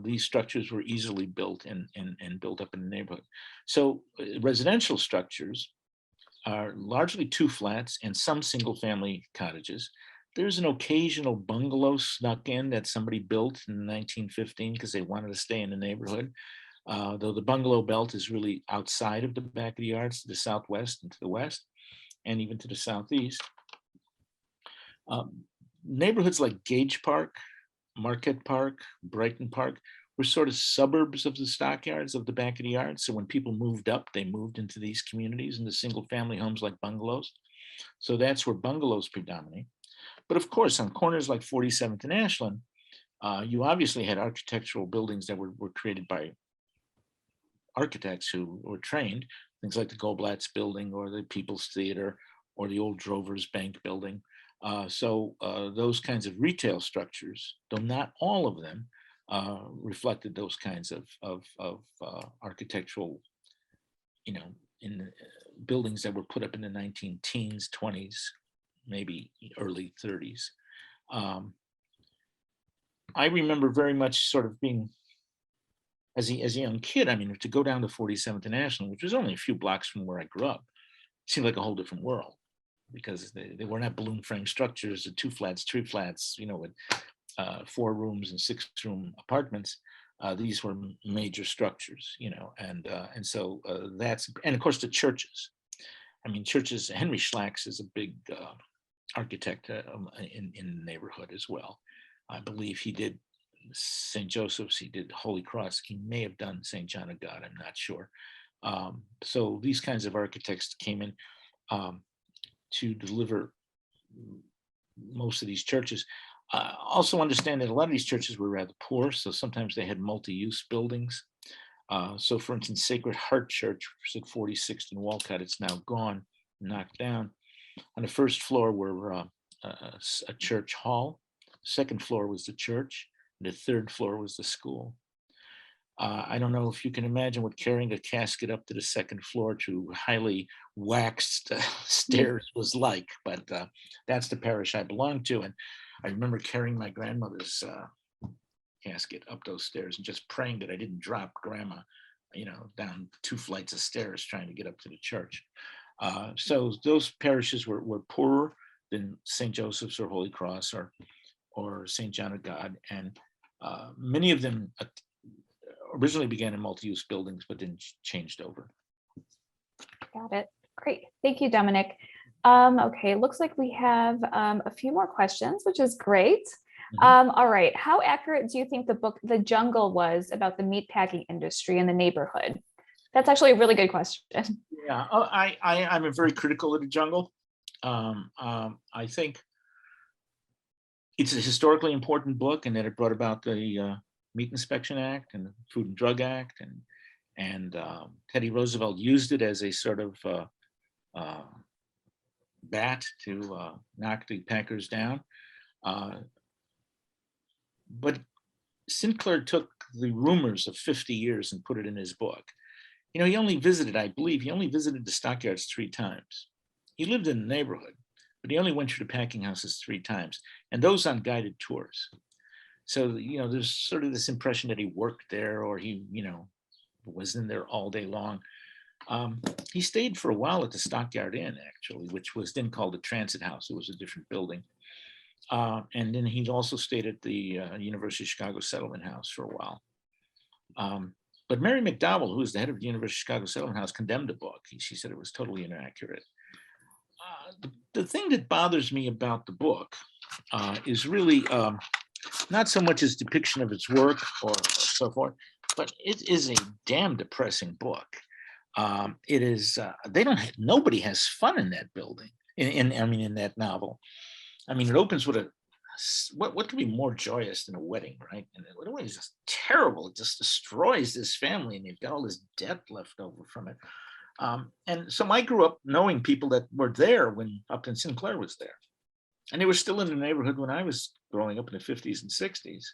These structures were easily built and built up in the neighborhood. So residential structures are largely 2 flats and some single family cottages. There's an occasional bungalow snuck in that somebody built in 1915 because they wanted to stay in the neighborhood. Though the bungalow belt is really outside of the back of the yards, to the southwest and to the west, and even to the southeast. Neighborhoods like Gage Park, Marquette Park, Brighton Park were sort of suburbs of the stockyards of the back of the yard. So when people moved up, they moved into these communities, into single family homes like bungalows. So that's where bungalows predominate. But of course, on corners like 47th and Ashland, you obviously had architectural buildings that were created by architects who were trained, things like the Goldblatt's building or the People's Theater or the old Drovers Bank building. So those kinds of retail structures, though not all of them, reflected those kinds of architectural, in buildings that were put up in the 19-teens, 20s, maybe early 30s. I remember very much sort of being, as a young kid, to go down to 47th and Ashland, which was only a few blocks from where I grew up, seemed like a whole different world, because they were not balloon frame structures, the 2 flats, 3 flats, with 4 rooms and 6-room apartments. These were major structures, and so that's, and of course the churches. Churches, Henry Schlacks is a big architect in the neighborhood as well. I believe he did St. Joseph's, he did Holy Cross, he may have done St. John of God, I'm not sure. So these kinds of architects came in to deliver most of these churches. Also understand that a lot of these churches were rather poor, so sometimes they had multi-use buildings. So for instance, Sacred Heart Church, which is at 46th and Walcott, it's now gone, knocked down. On the first floor were a church hall. Second floor was the church. And the third floor was the school. I don't know if you can imagine what carrying a casket up to the second floor to highly waxed stairs was like, but that's the parish I belonged to. And I remember carrying my grandmother's casket up those stairs and just praying that I didn't drop grandma, down 2 flights of stairs trying to get up to the church. So those parishes were poorer than St. Joseph's or Holy Cross or St. John of God. And many of them originally began in multi-use buildings, but then changed over. Got it. Great. Thank you, Dominic. Okay, it looks like we have a few more questions, which is great. All right. How accurate do you think the book The Jungle was about the meatpacking industry in the neighborhood? That's actually a really good question. Yeah, I'm very critical of The Jungle. I think it's a historically important book, and that it brought about the Meat Inspection Act and the Food and Drug Act, and Teddy Roosevelt used it as a sort of bat to knock the packers down. But Sinclair took the rumors of 50 years and put it in his book. He only visited, I believe, the stockyards 3 times. He lived in the neighborhood, but he only went through the packing houses 3 times, and those on guided tours. So, there's sort of this impression that he worked there, or he, was in there all day long. He stayed for a while at the Stockyard Inn, actually, which was then called the Transit House. It was a different building. And then he also stayed at the University of Chicago Settlement House for a while. But Mary McDowell, who was the head of the University of Chicago Settlement House, condemned the book. She said it was totally inaccurate. The thing that bothers me about the book is really not so much its depiction of its work or so forth, but it is a damn depressing book. It is, they don't have, nobody has fun in that building, I mean, in that novel. I mean, it opens with what could be more joyous than a wedding, right? And the wedding is just terrible. It just destroys this family, and they've got all this debt left over from it. And so I grew up knowing people that were there when Upton Sinclair was there. And they were still in the neighborhood when I was growing up in the 50s and 60s.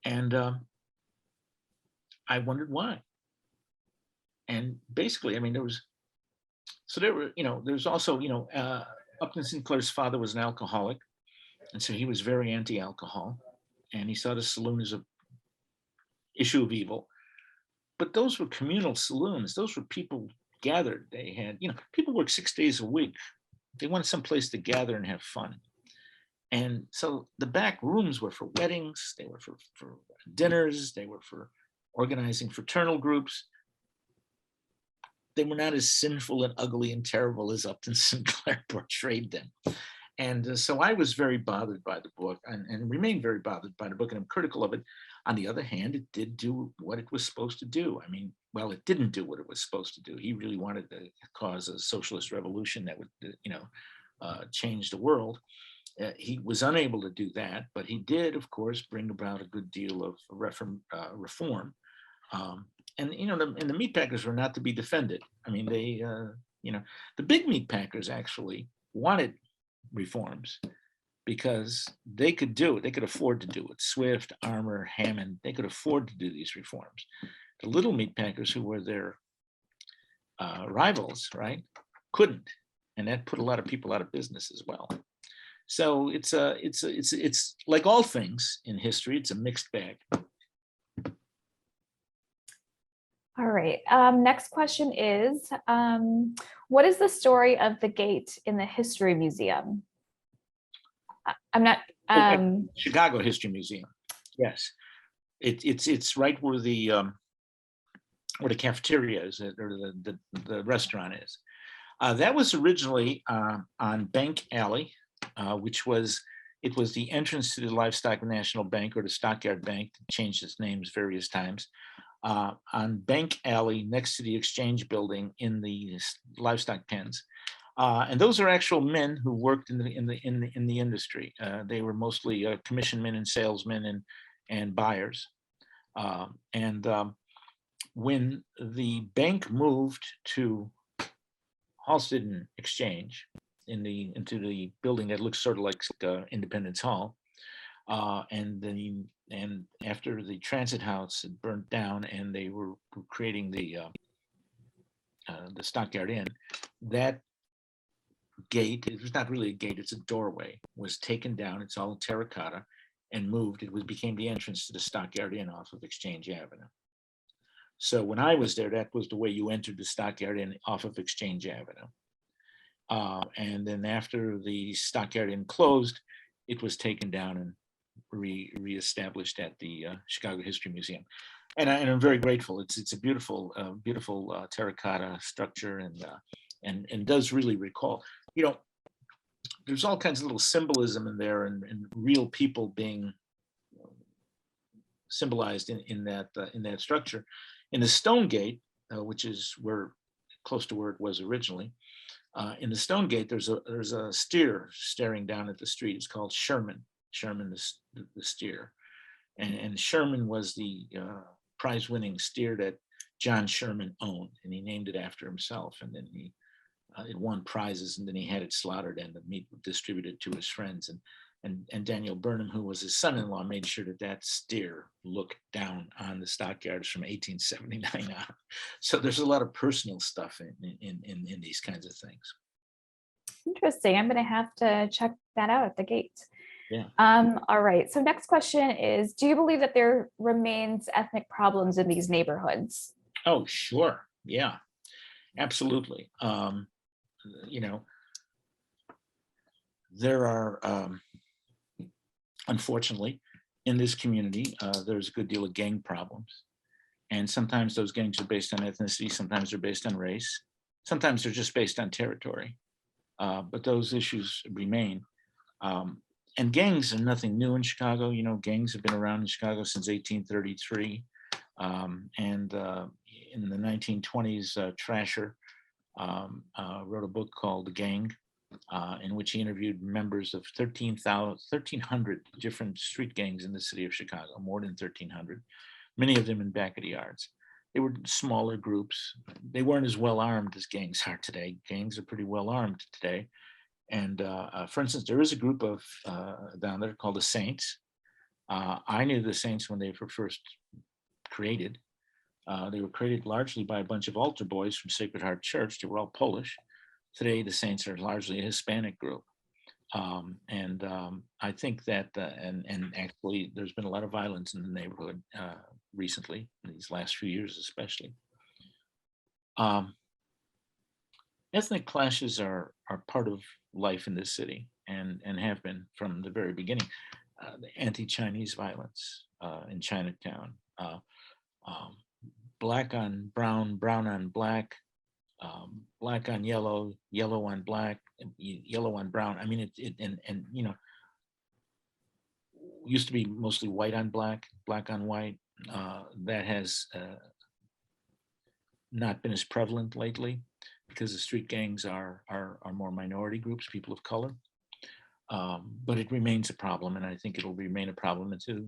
And I wondered why. And basically, I mean, there's also, Upton Sinclair's father was an alcoholic. And so he was very anti-alcohol. And he saw the saloon as an issue of evil. But those were communal saloons. Those were people gathered. They had, people work 6 days a week. They wanted some place to gather and have fun. And so the back rooms were for weddings. They were for dinners. They were for organizing fraternal groups. They were not as sinful and ugly and terrible as Upton Sinclair portrayed them. And so I was very bothered by the book and remained very bothered by the book, and I'm critical of it. On the other hand, it did do what it was supposed to do. I mean, well, it didn't do what it was supposed to do. He really wanted to cause a socialist revolution that would, change the world. He was unable to do that, but he did, of course, bring about a good deal of reform. And the meat packers were not to be defended. I mean, they, the big meat packers actually wanted reforms because they could do it. They could afford to do it. Swift, Armour, Hammond, they could afford to do these reforms. The little meat packers, who were their rivals, right, couldn't, and that put a lot of people out of business as well. So it's like all things in history. It's a mixed bag. All right. Next question is, what is the story of the gate in the History Museum? I'm not. Chicago History Museum. Yes, it's right where the cafeteria is, or the restaurant is. That was originally on Bank Alley, which was the entrance to the Livestock National Bank, or the Stockyard Bank, changed its names various times. On Bank Alley, next to the Exchange Building, in the livestock pens, and those are actual men who worked in the industry. They were mostly commission men and salesmen and buyers. When the bank moved to Halsted and Exchange, into the building that looks sort of like Independence Hall, and after the transit house had burnt down and they were creating the Stockyard Inn, that gate, it was not really a gate, it's a doorway, was taken down. It's all terracotta, and moved. It became the entrance to the Stockyard Inn off of Exchange Avenue. So when I was there, that was the way you entered the Stockyard Inn, off of Exchange Avenue. And then after the Stockyard Inn closed, it was taken down and reestablished at the Chicago History Museum. And I'm very grateful. It's a beautiful terracotta structure, and does really recall, there's all kinds of little symbolism in there, and real people being symbolized in that structure. In the Stone Gate, which is close to where it was originally, in the Stone Gate, there's a steer staring down at the street. It's called Sherman the steer, and Sherman was the prize-winning steer that John Sherman owned, and he named it after himself. And then it won prizes, and then he had it slaughtered, and the meat distributed to his friends. And Daniel Burnham, who was his son-in-law, made sure that steer looked down on the stockyards from 1879 on. So there's a lot of personal stuff in these kinds of things. Interesting. I'm going to have to check that out at the gate. Yeah. All right. So next question is, do you believe that there remains ethnic problems in these neighborhoods? Oh, sure. Yeah, absolutely. There are, unfortunately, in this community, there's a good deal of gang problems. And sometimes those gangs are based on ethnicity, sometimes they're based on race, sometimes they're just based on territory. But those issues remain. And gangs are nothing new in Chicago. Gangs have been around in Chicago since 1833. in the 1920s, Trasher wrote a book called The Gang, in which he interviewed members of 1,300 different street gangs in the city of Chicago, more than 1,300, many of them in back of the yards. They were smaller groups. They weren't as well armed as gangs are today. Gangs are pretty well armed today. And for instance, there is a group of down there called the Saints. I knew the Saints when they were first created. They were created largely by a bunch of altar boys from Sacred Heart Church. They were all Polish. Today, the Saints are largely a Hispanic group. I think that, and actually, there's been a lot of violence in the neighborhood recently, in these last few years especially. Ethnic clashes are part of life in this city and have been from the very beginning. The anti-Chinese violence in Chinatown, black on brown, brown on black, black on yellow, yellow on black, yellow on brown. I mean, and you know, used to be mostly white on black, black on white. That has not been as prevalent lately because the street gangs are more minority groups, people of color. But it remains a problem, and I think it'll remain a problem until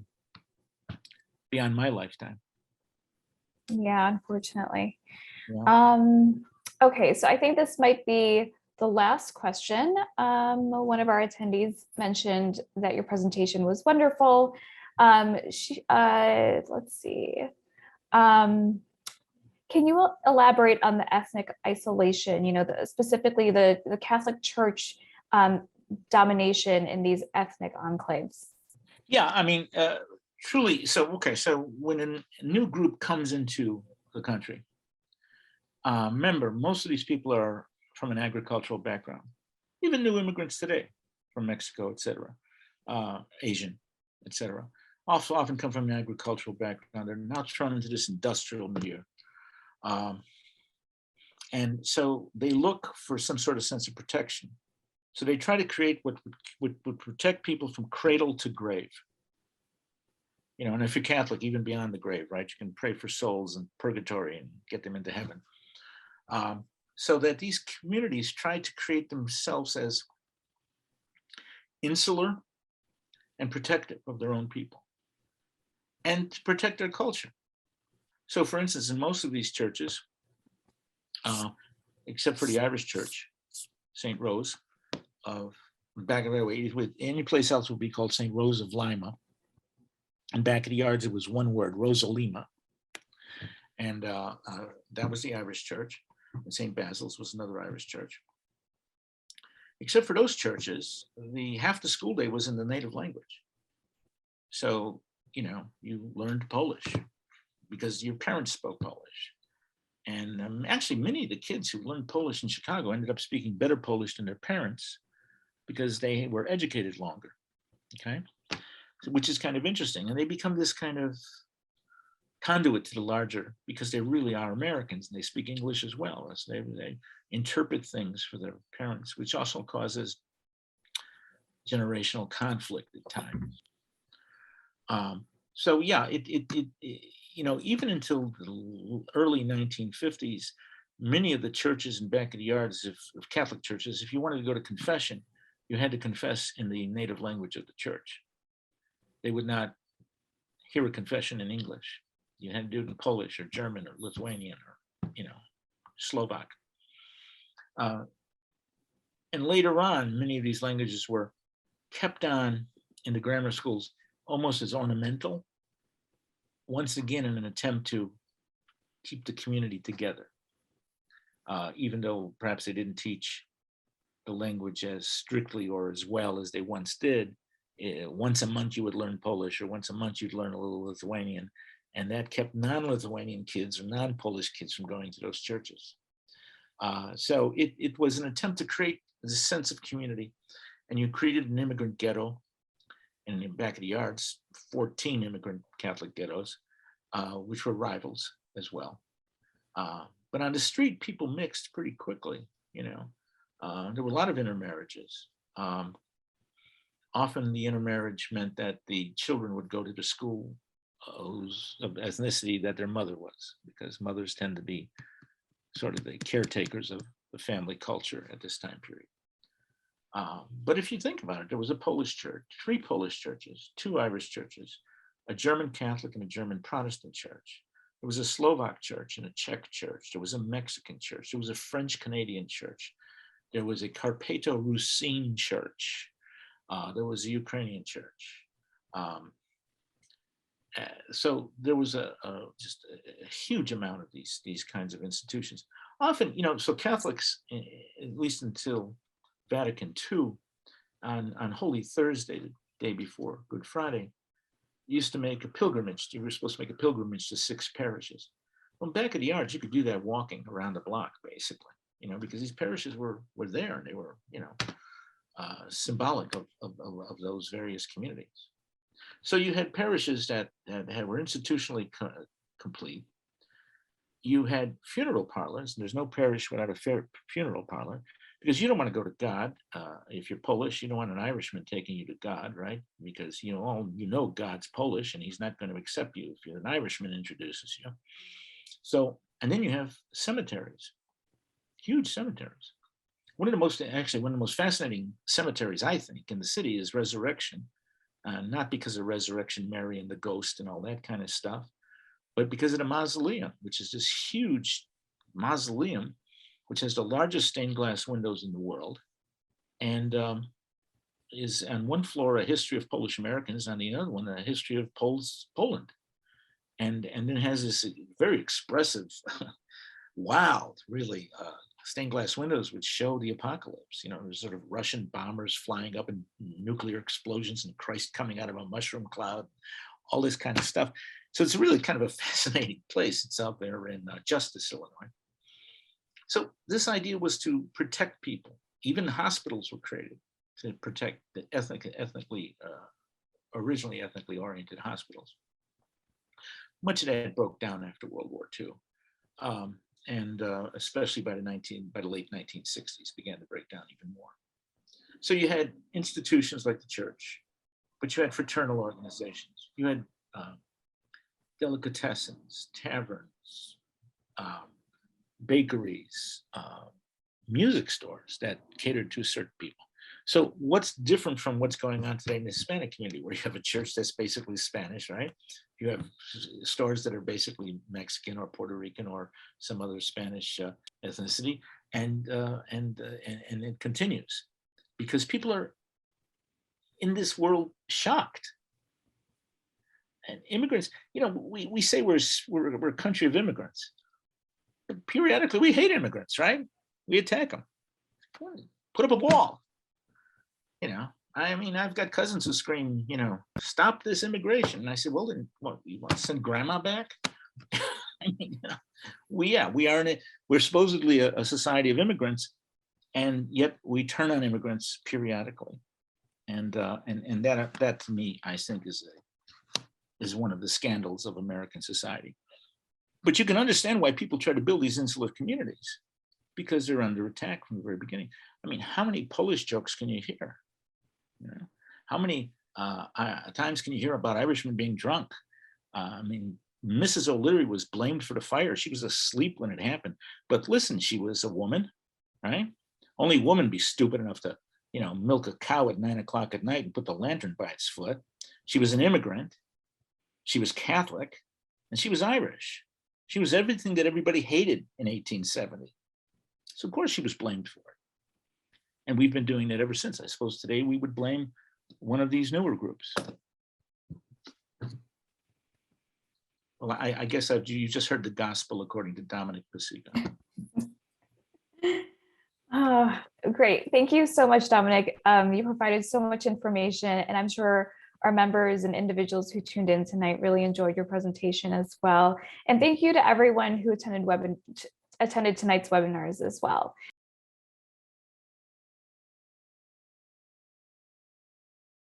beyond my lifetime. Yeah, unfortunately. Yeah. Okay, so I think this might be the last question. One of our attendees mentioned that your presentation was wonderful. Let's see. Can you elaborate on the ethnic isolation, you know, specifically the Catholic Church domination in these ethnic enclaves? Yeah, I mean, truly. So, okay, so when a new group comes into the country, remember, most of these people are from an agricultural background, even new immigrants today from Mexico, et cetera, Asian, et cetera, also often come from an agricultural background. They're now thrown into this industrial milieu. And so they look for some sort of sense of protection. So they try to create what would protect people from cradle to grave. You know, and if you're Catholic, even beyond the grave, right? You can pray for souls in purgatory and get them into heaven. So that these communities try to create themselves as insular and protective of their own people and to protect their culture. So for instance, in most of these churches, except for the Irish church, St. Rose of back of the way, with any place else would be called St. Rose of Lima. And back of the yards, it was one word, Rosalima. And that was the Irish church. And St. Basil's was another Irish church. Except for those churches, half the school day was in the native language. So, you know, you learned Polish because your parents spoke Polish. And actually, many of the kids who learned Polish in Chicago ended up speaking better Polish than their parents because they were educated longer, okay? Which is kind of interesting. And they become this kind of conduit to the larger, because they really are Americans and they speak English as well. As they interpret things for their parents, which also causes generational conflict at times. So yeah, you know, even until the early 1950s, many of the churches in back of the yards of Catholic churches, if you wanted to go to confession, you had to confess in the native language of the church. They would not hear a confession in English. You had to do it in Polish or German or Lithuanian or, you know, Slovak. And later on, many of these languages were kept on in the grammar schools almost as ornamental, once again in an attempt to keep the community together, even though perhaps they didn't teach the language as strictly or as well as they once did. Once a month you would learn Polish, or once a month you'd learn a little Lithuanian, and that kept non-Lithuanian kids or non-Polish kids from going to those churches. So it was an attempt to create a sense of community, and you created an immigrant ghetto. And in back of the yards, 14 immigrant Catholic ghettos, which were rivals as well. But on the street, people mixed pretty quickly, you know. There were a lot of intermarriages. Often the intermarriage meant that the children would go to the school of ethnicity that their mother was, because mothers tend to be sort of the caretakers of the family culture at this time period. But if you think about it, there was a Polish church, 3 Polish churches, 2 Irish churches, a German Catholic and a German Protestant church. There was a Slovak church and a Czech church. There was a Mexican church. There was a French Canadian church. There was a Carpato-Rusine church. There was a Ukrainian church. So there was just a huge amount of these kinds of institutions. Often, so Catholics, at least until Vatican II, on Holy Thursday, the day before Good Friday, used to make a pilgrimage. You were supposed to make a pilgrimage to 6 parishes. Well, back at the Yards, you could do that walking around the block, basically, because these parishes were there, and they were, symbolic of those various communities. So you had parishes that were institutionally complete. You had funeral parlors, and there's no parish without a funeral parlor, because you don't want to go to God. If you're Polish, you don't want an Irishman taking you to God, right? Because God's Polish, and he's not going to accept you if an Irishman introduces you. So, and then you have cemeteries, huge cemeteries. One of the most fascinating cemeteries, I think, in the city is Resurrection. Not because of Resurrection Mary and the ghost and all that kind of stuff, but because of the mausoleum, which is this huge mausoleum, which has the largest stained glass windows in the world, and is on one floor a history of Polish Americans, on the other one a history of Poland, and then has this very expressive, wild, really stained glass windows which show the apocalypse. There's sort of Russian bombers flying up and nuclear explosions and Christ coming out of a mushroom cloud, all this kind of stuff. So it's really kind of a fascinating place. It's out there in Justice, Illinois. So this idea was to protect people. Even hospitals were created to protect the originally ethnically oriented hospitals. Much of that broke down after World War II. And especially by the late 1960s, began to break down even more. So you had institutions like the church, but you had fraternal organizations. You had delicatessens, taverns, bakeries, music stores that catered to certain people. So what's different from what's going on today in the Hispanic community, where you have a church that's basically Spanish, right? You have stores that are basically Mexican or Puerto Rican or some other Spanish ethnicity, and it continues because people are in this world shocked. And immigrants, we say we're a country of immigrants, but periodically we hate immigrants, right? We attack them. Put up a wall. I've got cousins who scream, stop this immigration. And I said, well, then what, you want to send grandma back? We're supposedly a society of immigrants, and yet we turn on immigrants periodically. And that to me, I think is one of the scandals of American society. But you can understand why people try to build these insular communities, because they're under attack from the very beginning. How many Polish jokes can you hear? How many times can you hear about Irishmen being drunk? Mrs. O'Leary was blamed for the fire. She was asleep when it happened. But listen, she was a woman, right? Only woman be stupid enough to, milk a cow at 9 o'clock at night and put the lantern by its foot. She was an immigrant. She was Catholic, and she was Irish. She was everything that everybody hated in 1870. So of course she was blamed for it. And we've been doing that ever since. I suppose today we would blame one of these newer groups. Well, I guess you just heard the gospel according to Dominic Pacyga. Oh, great. Thank you so much, Dominic. You provided so much information, and I'm sure our members and individuals who tuned in tonight really enjoyed your presentation as well. And thank you to everyone who attended tonight's webinars as well.